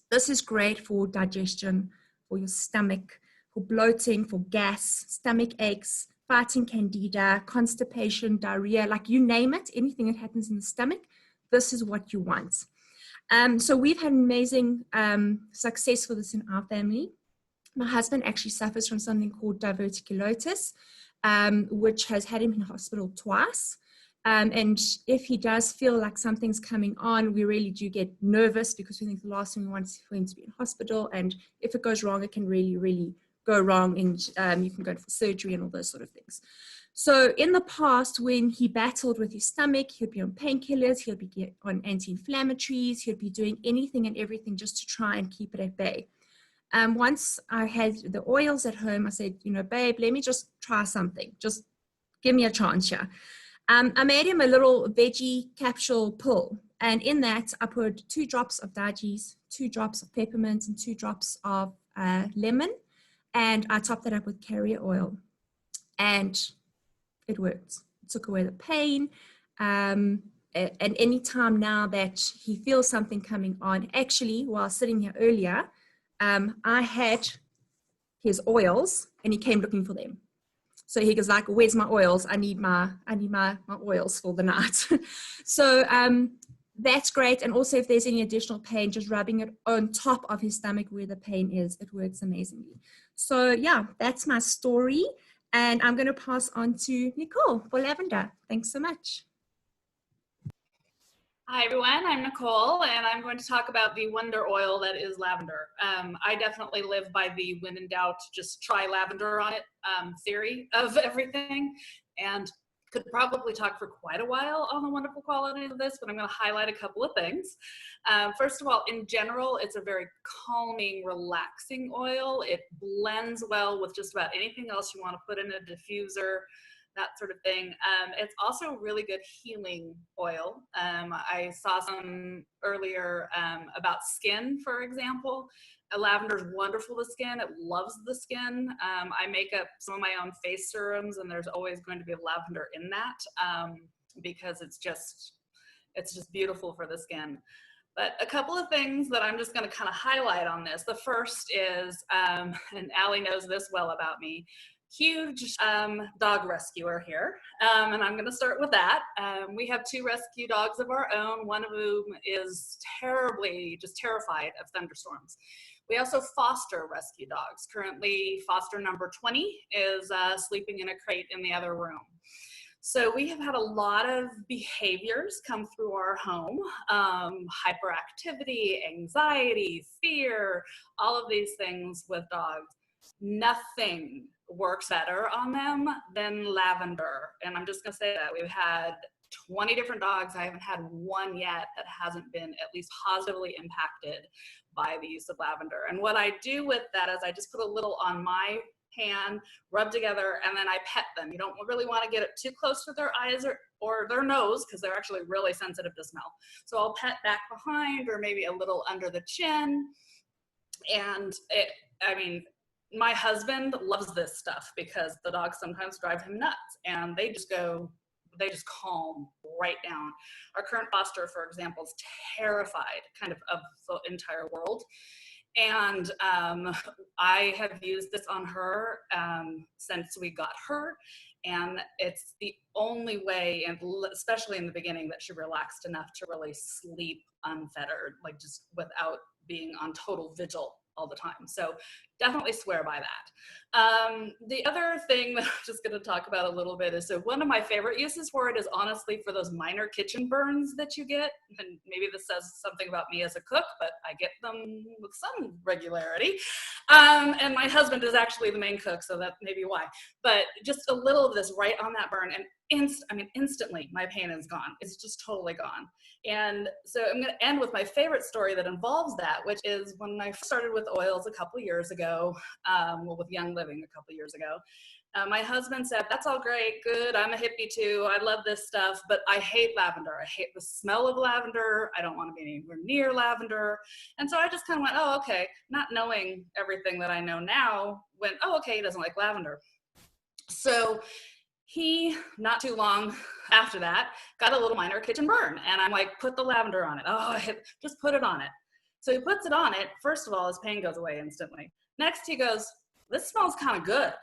This is great for digestion, for your stomach, for bloating, for gas, stomach aches, fighting candida, constipation, diarrhea, like you name it, anything that happens in the stomach, this is what you want. So we've had amazing success with this in our family. My husband actually suffers from something called diverticulosis, which has had him in hospital twice. And if he does feel like something's coming on, we really do get nervous because we think the last thing we want is for him to be in hospital. And if it goes wrong, it can really, really go wrong, and you can go for surgery and all those sort of things. So in the past, when he battled with his stomach, he'd be on painkillers, he'd be on anti-inflammatories, he'd be doing anything and everything just to try and keep it at bay. Once I had the oils at home, I said, you know, babe, let me just try something. Just give me a chance here. I made him a little veggie capsule pill. And in that, I put 2 drops of Daji's, 2 drops of peppermint, and 2 drops of lemon. And I topped that up with carrier oil. And it worked. It took away the pain. And any time now that he feels something coming on, actually, while sitting here earlier, I had his oils, and he came looking for them. So he goes like, where's my oils? I need my oils for the night. So that's great. And also if there's any additional pain, just rubbing it on top of his stomach where the pain is, it works amazingly. So yeah, that's my story. And I'm going to pass on to Nicole for lavender. Thanks so much. Hi everyone, I'm Nicole, and I'm going to talk about the wonder oil that is lavender. I definitely live by the when in doubt, just try lavender on it theory of everything, and could probably talk for quite a while on the wonderful qualities of this, but I'm going to highlight a couple of things. First of all, in general, it's a very calming, relaxing oil. It blends well with just about anything else you want to put in a diffuser, that sort of thing. It's also a really good healing oil. I saw some earlier about skin, for example. Lavender is wonderful to skin. It loves the skin. I make up some of my own face serums, and there's always going to be lavender in that because it's just beautiful for the skin. But a couple of things that I'm just going to kind of highlight on this. The first is, and Allie knows this well about me, huge dog rescuer here, and I'm going to start with that. We have 2 rescue dogs of our own, one of whom is just terrified of thunderstorms. We also foster rescue dogs. Currently, foster number 20 is sleeping in a crate in the other room. So we have had a lot of behaviors come through our home, hyperactivity, anxiety, fear, all of these things with dogs. Nothing works better on them than lavender. And I'm just going to say that we've had 20 different dogs. I haven't had one yet that hasn't been at least positively impacted by the use of lavender. And what I do with that is I just put a little on my hand, rub together, and then I pet them. You don't really want to get it too close to their eyes or their nose because they're actually really sensitive to smell. So I'll pet back behind or maybe a little under the chin. And my husband loves this stuff because the dogs sometimes drive him nuts, and they just calm right down. Our current foster, for example, is terrified kind of the entire world. And I have used this on her since we got her. And it's the only way, and especially in the beginning, that she relaxed enough to really sleep unfettered, like just without being on total vigil all the time. So definitely swear by that. The other thing that I'm just going to talk about a little bit is, so one of my favorite uses for it is honestly for those minor kitchen burns that you get. And maybe this says something about me as a cook, but I get them with some regularity. And my husband is actually the main cook, so that may be why. But just a little of this right on that burn, and instantly my pain is gone. It's just totally gone. And so I'm going to end with my favorite story that involves that, which is when I started with oils a couple years ago. ago, with Young Living a couple years ago. My husband said, that's all great, good, I'm a hippie too, I love this stuff, but I hate lavender. I hate the smell of lavender. I don't want to be anywhere near lavender. And so I just kind of went, oh, okay, not knowing everything that I know now, went, oh, okay, he doesn't like lavender. So he, not too long after that, got a little minor kitchen burn. And I'm like, put the lavender on it. Oh, just put it on it. So he puts it on it. First of all, his pain goes away instantly. Next, he goes, this smells kind of good.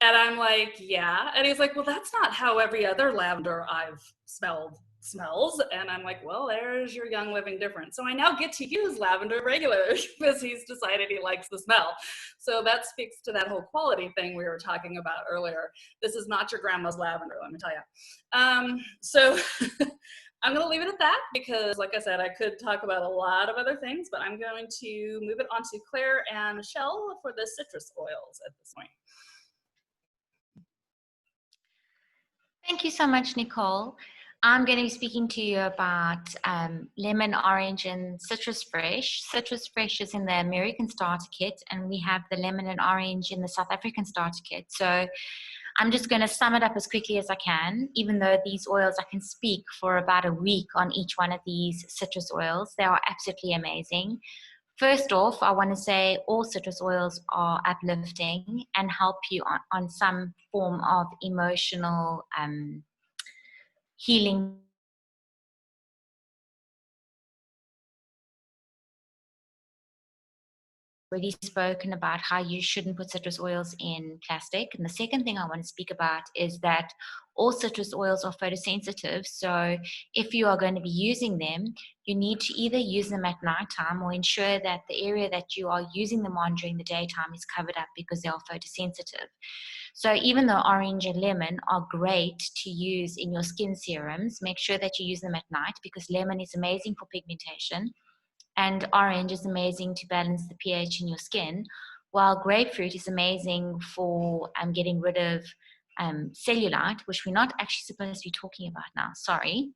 And I'm like, yeah. And he's like, well, that's not how every other lavender I've smelled smells. And I'm like, well, there's your Young Living difference. So I now get to use lavender regularly because he's decided he likes the smell. So that speaks to that whole quality thing we were talking about earlier. This is not your grandma's lavender, let me tell you. So I'm going to leave it at that because, like I said, I could talk about a lot of other things, but I'm going to move it on to Claire and Michelle for the citrus oils at this point. Thank you so much, Nicole. I'm going to be speaking to you about lemon, orange, and citrus fresh. Citrus fresh is in the American starter kit, and we have the lemon and orange in the South African starter kit. So I'm just going to sum it up as quickly as I can. Even though these oils, I can speak for about a week on each one of these citrus oils. They are absolutely amazing. First off, I want to say all citrus oils are uplifting and help you on some form of emotional healing. Already spoken about how you shouldn't put citrus oils in plastic. And the second thing I want to speak about is that all citrus oils are photosensitive. So if you are going to be using them, you need to either use them at nighttime or ensure that the area that you are using them on during the daytime is covered up because they are photosensitive. So even though orange and lemon are great to use in your skin serums, make sure that you use them at night because lemon is amazing for pigmentation. And orange is amazing to balance the pH in your skin, while grapefruit is amazing for getting rid of cellulite, which we're not actually supposed to be talking about now, sorry.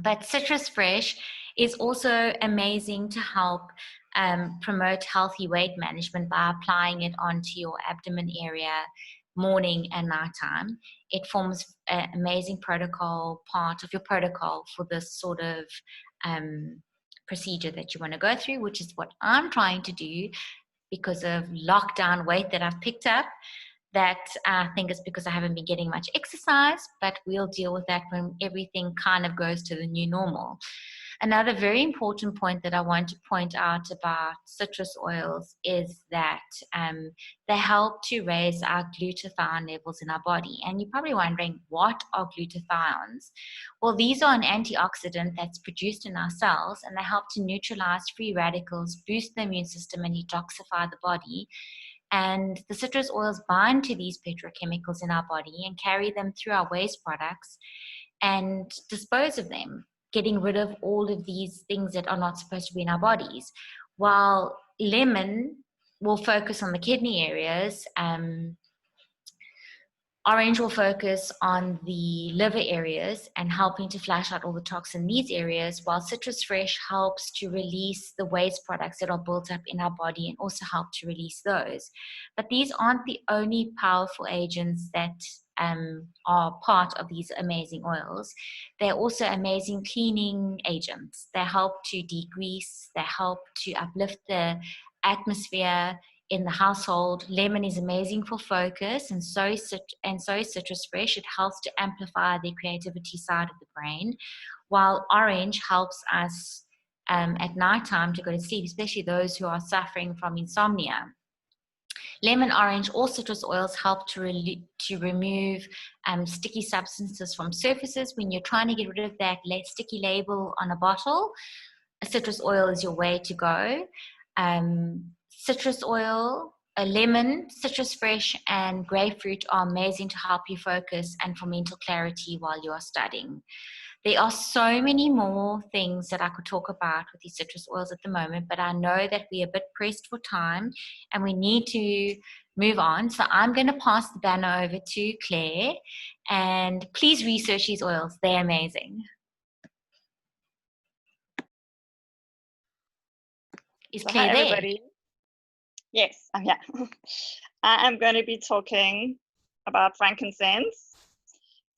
But citrus fresh is also amazing to help promote healthy weight management by applying it onto your abdomen area morning and nighttime. It forms an amazing protocol, part of your protocol for this sort of procedure that you want to go through, which is what I'm trying to do because of lockdown weight that I've picked up. That I think is because I haven't been getting much exercise, but we'll deal with that when everything kind of goes to the new normal. Another very important point that I want to point out about citrus oils is that they help to raise our glutathione levels in our body. And you're probably wondering, what are glutathiones? Well, these are an antioxidant that's produced in our cells, and they help to neutralize free radicals, boost the immune system, and detoxify the body. And the citrus oils bind to these petrochemicals in our body and carry them through our waste products and dispose of them, getting rid of all of these things that are not supposed to be in our bodies. While lemon will focus on the kidney areas, orange will focus on the liver areas and helping to flush out all the toxin in these areas, while citrus fresh helps to release the waste products that are built up in our body and also help to release those. But these aren't the only powerful agents that are part of these amazing oils. They're also amazing cleaning agents. They help to degrease, they help to uplift the atmosphere in the household. Lemon is amazing for focus, and so is citrus fresh. It helps to amplify the creativity side of the brain, while orange helps us at nighttime to go to sleep, especially those who are suffering from insomnia. Lemon, orange, or citrus oils help to remove sticky substances from surfaces. When you're trying to get rid of that sticky label on a bottle, a citrus oil is your way to go. Citrus oil, a lemon, citrus fresh, and grapefruit are amazing to help you focus and for mental clarity while you are studying. There are so many more things that I could talk about with these citrus oils at the moment, but I know that we're a bit pressed for time and we need to move on. So I'm going to pass the banner over to Claire, and please research these oils. They're amazing. Is Claire Hi, there? everybody. Yes, I'm here. I am going to be talking about frankincense.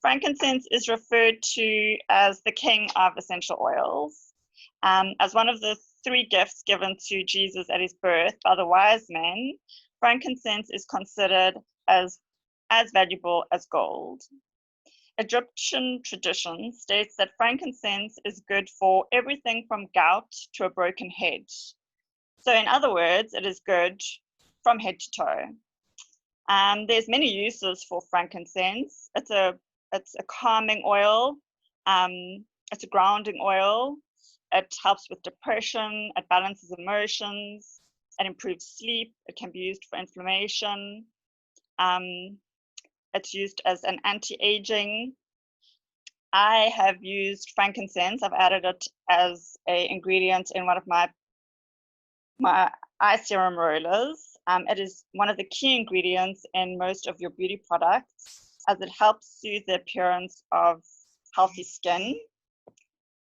Frankincense is referred to as the king of essential oils. As one of the 3 gifts given to Jesus at his birth by the wise men, frankincense is considered as valuable as gold. Egyptian tradition states that frankincense is good for everything from gout to a broken head. So in other words, it is good from head to toe. There's many uses for frankincense. It's a calming oil. It's a grounding oil. It helps with depression. It balances emotions. It improves sleep. It can be used for inflammation. It's used as an anti-aging. I have used frankincense. I've added it as an ingredient in one of my eye serum rollers. It is one of the key ingredients in most of your beauty products, as it helps soothe the appearance of healthy skin.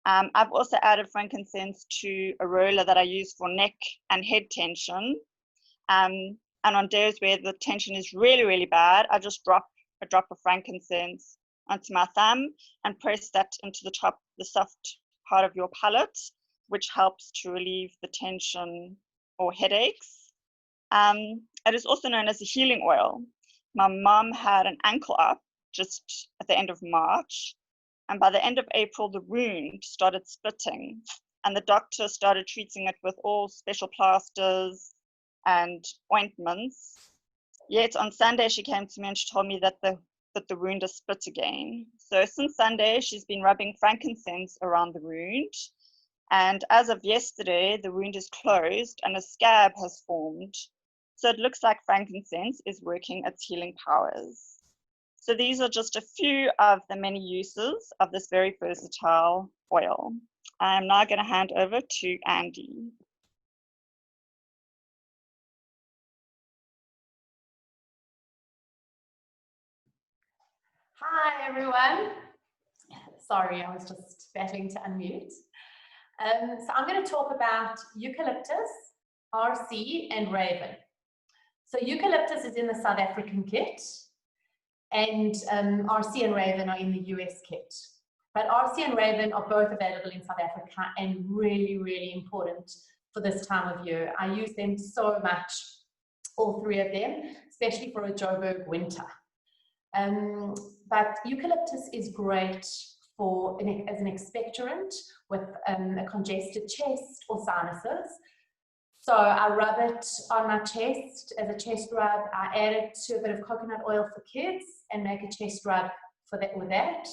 I've also added frankincense to a roller that I use for neck and head tension. And on days where the tension is really, really bad, I just drop a drop of frankincense onto my thumb and press that into the soft part of your palate, which helps to relieve the tension or headaches. It is also known as a healing oil. My mom had an ankle up just at the end of March, and by the end of April, the wound started splitting, and the doctor started treating it with all special plasters and ointments. Yet on Sunday, she came to me and she told me that the wound is split again. So since Sunday, she's been rubbing frankincense around the wound. And as of yesterday, the wound is closed and a scab has formed. So it looks like frankincense is working its healing powers. So these are just a few of the many uses of this very versatile oil. I'm now going to hand over to Andy. Hi everyone. Sorry, I was just battling to unmute. So I'm going to talk about eucalyptus, RC, and raven. So eucalyptus is in the South African kit, and RC and raven are in the US kit. But RC and raven are both available in South Africa and really, really important for this time of year. I use them so much, all 3 of them, especially for a Joburg winter. But eucalyptus is great as an expectorant with a congested chest or sinuses. So I rub it on my chest as a chest rub. I add it to a bit of coconut oil for kids and make a chest rub with that.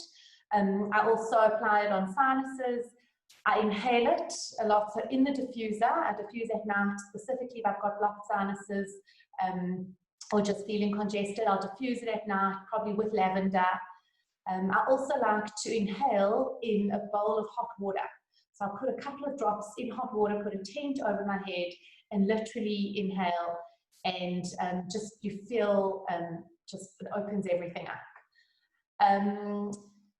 I also apply it on sinuses. I inhale it a lot. So in the diffuser, I diffuse at night, specifically if I've got blocked sinuses or just feeling congested. I'll diffuse it at night, probably with lavender. I also like to inhale in a bowl of hot water. So I'll put a couple of drops in hot water, put a tent over my head, and literally inhale. And just you feel just it opens everything up.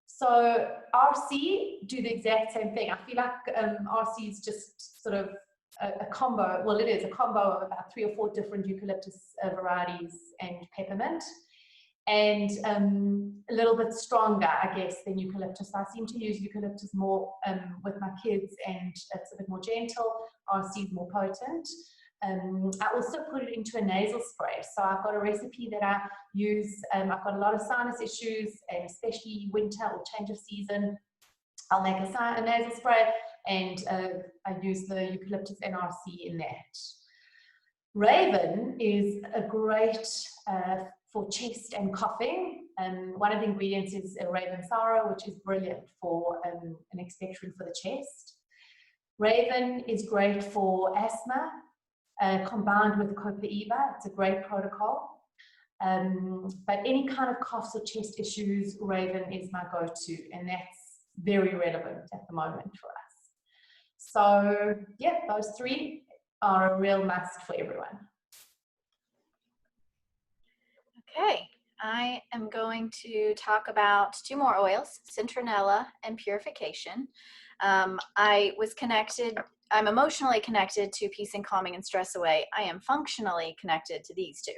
So RC do the exact same thing. I feel like RC is just sort of a combo. Well, it is a combo of about 3 or 4 different eucalyptus varieties and peppermint. And a little bit stronger, I guess, than eucalyptus. I seem to use eucalyptus more with my kids, and it's a bit more gentle. RC is more potent. I also put it into a nasal spray. So I've got a recipe that I use. I've got a lot of sinus issues, and especially winter or change of season. I'll make a nasal spray, and I use the eucalyptus and RC in that. Raven is a great for chest and coughing. One of the ingredients is a raven sorrow, which is brilliant for an expectorant for the chest. Raven is great for asthma, combined with Copaiba. It's a great protocol. But any kind of coughs or chest issues, raven is my go-to, and that's very relevant at the moment for us. So yeah, those 3 are a real must for everyone. Okay, I am going to talk about 2 more oils, Citronella and Purification. I was connected I'm emotionally connected to peace and calming and stress away, I am functionally connected to these two.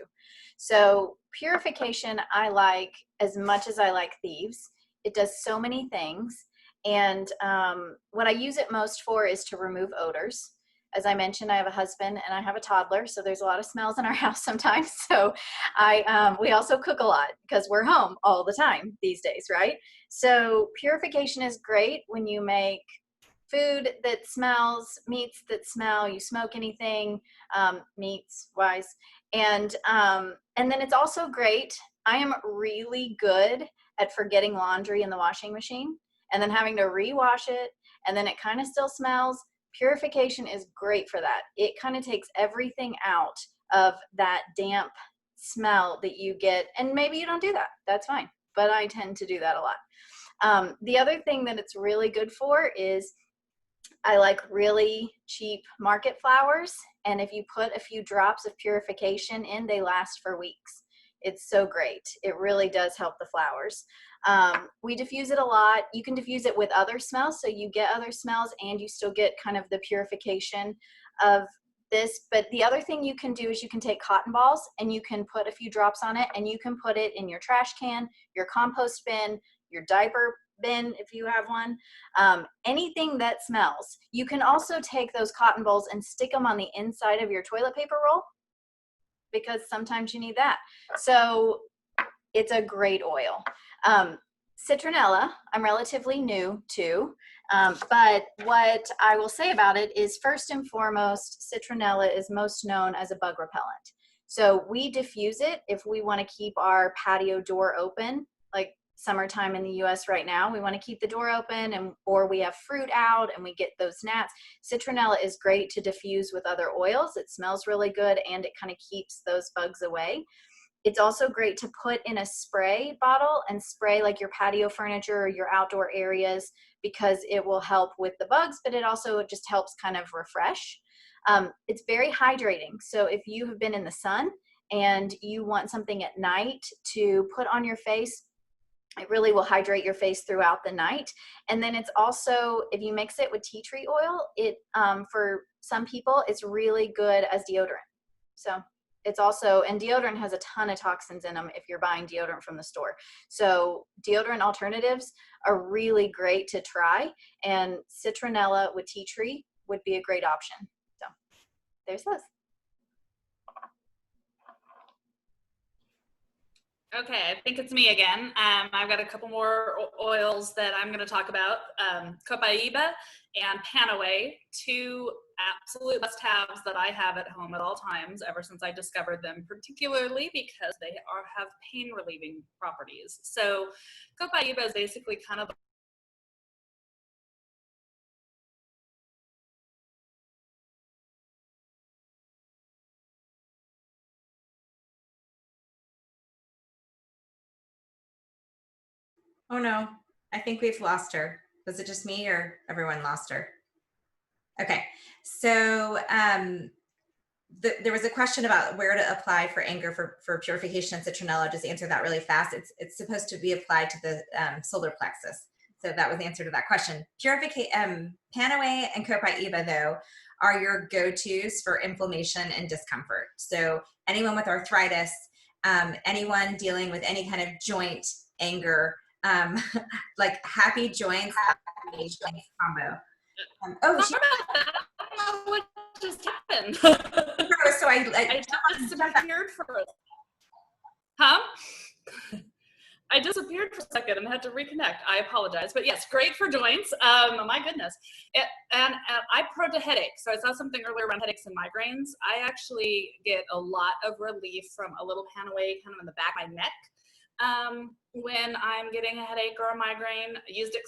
So purification, I like as much as I like Thieves. It does so many things. And what I use it most for is to remove odors. As I mentioned, I have a husband and I have a toddler, so there's a lot of smells in our house sometimes. So we also cook a lot because we're home all the time these days, right? So purification is great when you make food that smells, meats that smell, you smoke anything, meats wise. And then it's also great. I am really good at forgetting laundry in the washing machine and then having to rewash it, and then it kind of still smells. Purification is great for that. It kind of takes everything out of that damp smell that you get, and maybe you don't do that. That's fine, but I tend to do that a lot. The other thing that it's really good for is I like really cheap market flowers, and if you put a few drops of purification in, they last for weeks. It's so great. It really does help the flowers. We diffuse it a lot. You can diffuse it with other smells, so you get other smells and you still get kind of the purification of this. But the other thing you can do is you can take cotton balls and you can put a few drops on it, and you can put it in your trash can, your compost bin, your diaper bin if you have one, anything that smells. You can also take those cotton balls and stick them on the inside of your toilet paper roll, because sometimes you need that. So it's a great oil. Citronella, I'm relatively new to, but what I will say about it is, first and foremost, citronella is most known as a bug repellent. So we diffuse it if we want to keep our patio door open, like summertime in the US right now, we want to keep the door open, and or we have fruit out and we get those gnats. Citronella is great to diffuse with other oils. It smells really good and it kind of keeps those bugs away. It's also great to put in a spray bottle and spray like your patio furniture or your outdoor areas, because it will help with the bugs, but it also just helps kind of refresh. It's very hydrating. So if you have been in the sun and you want something at night to put on your face, it really will hydrate your face throughout the night. And then it's also, if you mix it with tea tree oil, it for some people, it's really good as deodorant. So it's also, and deodorant has a ton of toxins in them if you're buying deodorant from the store. So deodorant alternatives are really great to try, and citronella with tea tree would be a great option. So there's those. Okay, I think it's me again. I've got a couple more oils that I'm going to talk about. Copaiba and Panaway, two absolute must-haves that I have at home at all times ever since I discovered them, particularly because they have pain-relieving properties. So Copaiba is basically kind of Oh no, I think we've lost her. Was it just me or everyone lost her? Okay, so there was a question about where to apply for anger for purification and citronella. Just answer that really fast. It's supposed to be applied to the solar plexus. So that was the answer to that question. Panaway and Copaiba, though, are your go-tos for inflammation and discomfort. So anyone with arthritis, anyone dealing with any kind of joint anger, like happy joints, happy joints combo. Oh, I don't know what just happened. So I disappeared for a huh? I disappeared for a second and had to reconnect. I apologize, but yes, great for joints. My goodness, and I'm prone to headaches. So I saw something earlier around headaches and migraines. I actually get a lot of relief from a little Panaway kind of in the back of my neck. When I'm getting a headache or a migraine. I used it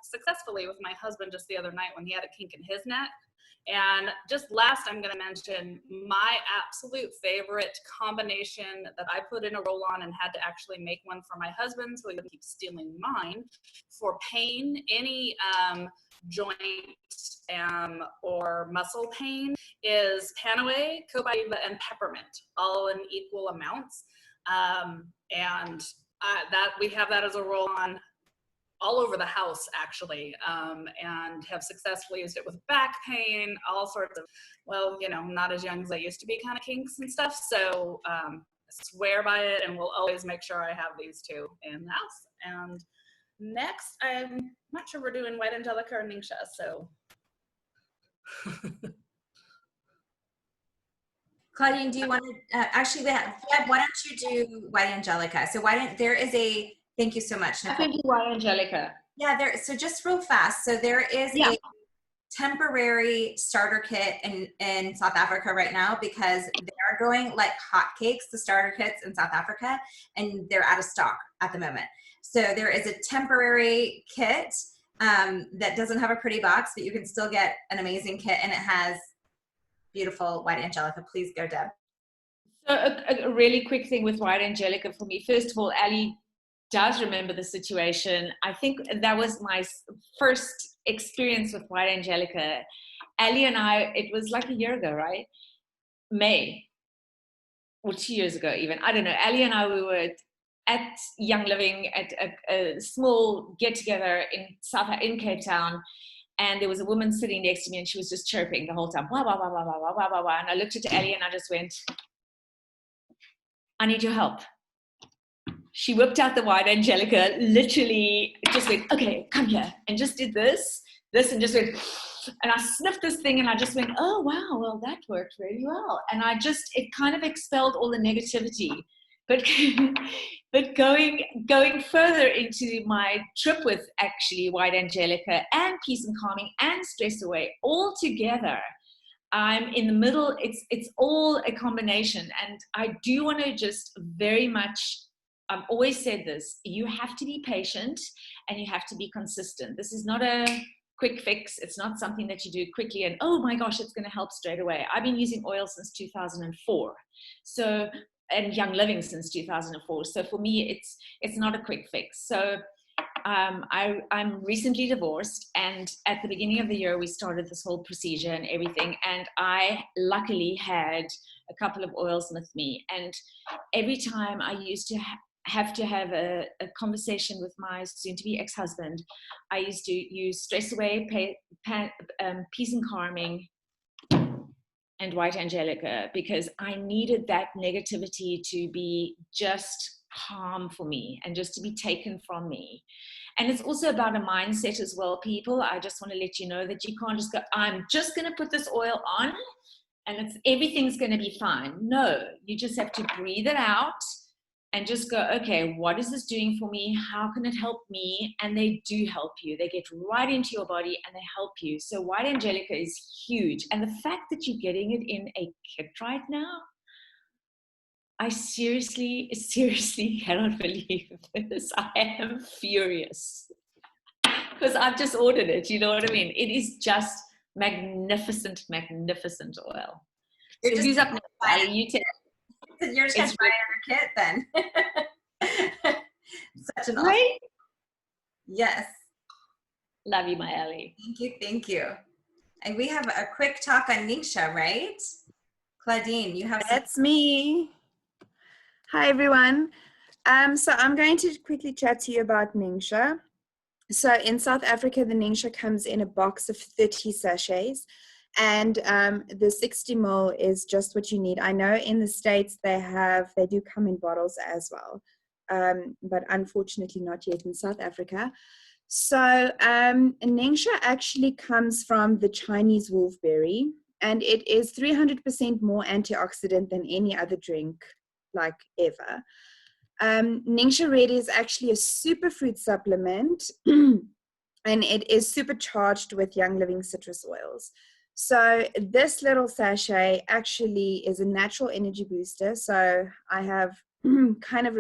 successfully with my husband just the other night when he had a kink in his neck. And just last, I'm going to mention my absolute favorite combination that I put in a roll-on and had to actually make one for my husband so he wouldn't keep stealing mine. For pain, any joint or muscle pain, is Panaway, Copaiba, and Peppermint, all in equal amounts. And that we have that as a roll-on all over the house actually, and have successfully used it with back pain, all sorts of, well, you know, not as young as I used to be kind of kinks and stuff. So I swear by it, and will always make sure I have these two in the house. And next, I'm not sure we're doing White Angelica or Ningxia, so. Claudine, do you want to, actually, Deb, why don't you do White Angelica? So there is a, thank you so much, Nicole. I can do White Angelica. Yeah, so just real fast. So there is a temporary starter kit in South Africa right now, because they are going like hotcakes, the starter kits in South Africa, and they're out of stock at the moment. So there is a temporary kit that doesn't have a pretty box, but you can still get an amazing kit, and it has beautiful White Angelica. Please go, Deb. So a really quick thing with White Angelica for me. First of all, Ali does remember the situation. I think that was my first experience with White Angelica. Ali and I, it was like a year ago, right? May, or 2 years ago even. I don't know. Ali and I, we were at Young Living at a small get-together in Cape Town. And there was a woman sitting next to me, and she was just chirping the whole time. Wah, wah, wah, wah, wah, wah, wah, wah, wah. And I looked at Ali and I just went, I need your help. She whipped out the White Angelica, literally just went, okay, come here. And just did this, and just went, and I sniffed this thing and I just went, oh, wow, well, that worked really well. And it kind of expelled all the negativity. But going further into my trip with actually White Angelica and Peace and Calming and Stress Away all together, I'm in the middle. It's all a combination. And I do want to just very much, I've always said this, you have to be patient and you have to be consistent. This is not a quick fix. It's not something that you do quickly and, oh my gosh, it's going to help straight away. I've been using oil since 2004. And Young Living since 2004. So for me, it's not a quick fix. So I'm recently divorced, and at the beginning of the year, we started this whole procedure and everything. And I luckily had a couple of oils with me. And every time I used to have to have a conversation with my soon-to-be ex-husband, I used to use Stress Away, Peace and Calming, and White Angelica, because I needed that negativity to be just calm for me and just to be taken from me. And it's also about a mindset as well, people. I just want to let you know that you can't just go, I'm just going to put this oil on and everything's going to be fine. No, you just have to breathe it out and just go, okay, what is this doing for me? How can it help me? And they do help you. They get right into your body and they help you. So White Angelica is huge. And the fact that you're getting it in a kit right now, I seriously cannot believe this. I am furious because I've just ordered it. You know what I mean? It is just magnificent, magnificent oil. So who's up next, Ali? You take. You're just going to buy your kit then. Such an awesome. Right? Yes. Love you, my Ali. Thank you. And we have a quick talk on Ningxia, right? Claudine, you have. That's me. Hi, everyone. So I'm going to quickly chat to you about Ningxia. So in South Africa, the Ningxia comes in a box of 30 sachets. And the 60 ml is just what you need. I know in the States they do come in bottles as well, but unfortunately not yet in South Africa. So Ningxia actually comes from the Chinese wolfberry, and it is 300% more antioxidant than any other drink like ever. Ningxia Red is actually a superfood supplement, and it is supercharged with Young Living citrus oils. So this little sachet actually is a natural energy booster. So I have kind of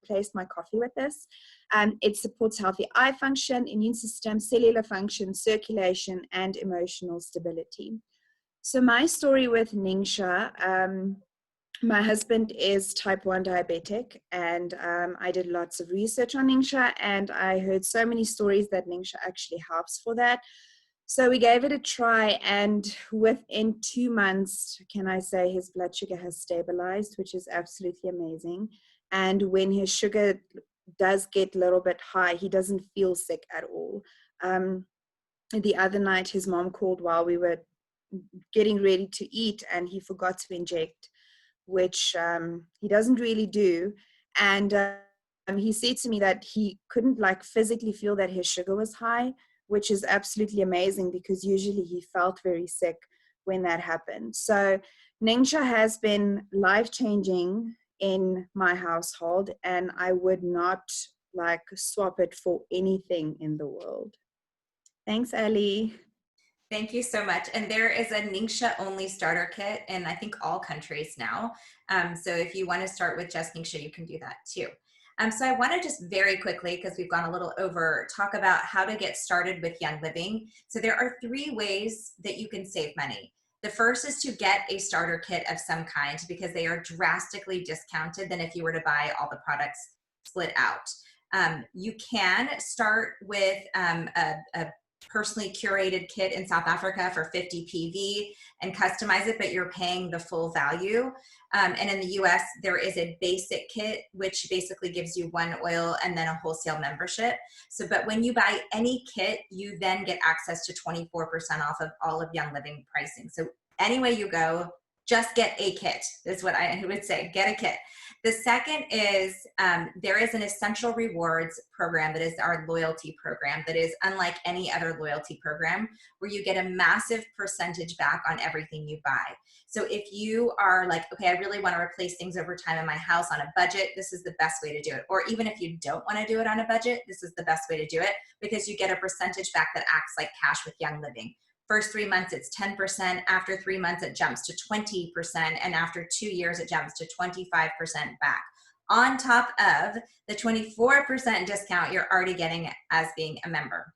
replaced my coffee with this. It supports healthy eye function, immune system, cellular function, circulation, and emotional stability. So my story with Ningxia, my husband is type 1 diabetic, and I did lots of research on Ningxia, and I heard so many stories that Ningxia actually helps for that. So we gave it a try, and within 2 months, can I say, his blood sugar has stabilized, which is absolutely amazing. And when his sugar does get a little bit high. He doesn't feel sick at all. The other night, his mom called while we were getting ready to eat, and he forgot to inject, which he doesn't really do. And he said to me that he couldn't like physically feel that his sugar was high, which is absolutely amazing because usually he felt very sick when that happened. So Ningxia has been life-changing in my household, and I would not like swap it for anything in the world. Thanks, Ellie. Thank you so much. And there is a Ningxia only starter kit in I think all countries now. So if you want to start with just Ningxia, you can do that too. So I want to just very quickly, because we've gone a little over, talk about how to get started with Young Living. So there are 3 ways that you can save money. The first is to get a starter kit of some kind because they are drastically discounted than if you were to buy all the products split out. You can start with a personally curated kit in South Africa for 50 PV and customize it, but you're paying the full value. And in the US, there is a basic kit, which basically gives you 1 oil and then a wholesale membership. So, but when you buy any kit, you then get access to 24% off of all of Young Living pricing. So anyway you go, just get a kit is what I would say, get a kit. The second is there is an essential rewards program that is our loyalty program that is unlike any other loyalty program where you get a massive percentage back on everything you buy. So if you are like, okay, I really want to replace things over time in my house on a budget, this is the best way to do it. Or even if you don't want to do it on a budget, this is the best way to do it because you get a percentage back that acts like cash with Young Living. First 3 months, it's 10%. After 3 months, it jumps to 20%. And after 2 years, it jumps to 25% back. On top of the 24% discount you're already getting as being a member.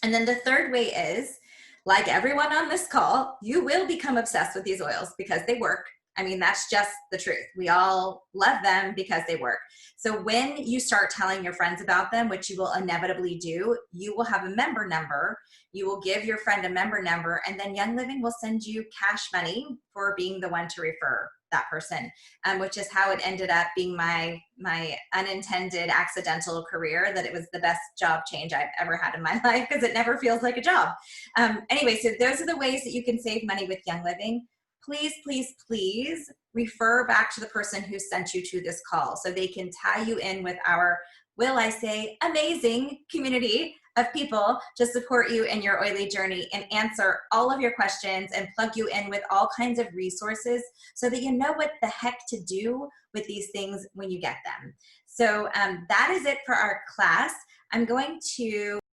And then the third way is, like everyone on this call, you will become obsessed with these oils because they work. I mean, that's just the truth. We all love them because they work. So when you start telling your friends about them, which you will inevitably do, you will have a member number. You will give your friend a member number, and then Young Living will send you cash money for being the one to refer that person, which is how it ended up being my unintended accidental career, that it was the best job change I've ever had in my life because it never feels like a job. Anyway, so those are the ways that you can save money with Young Living. Please, please, please refer back to the person who sent you to this call so they can tie you in with our, will I say, amazing community of people to support you in your oily journey and answer all of your questions and plug you in with all kinds of resources so that you know what the heck to do with these things when you get them. So that is it for our class. I'm going to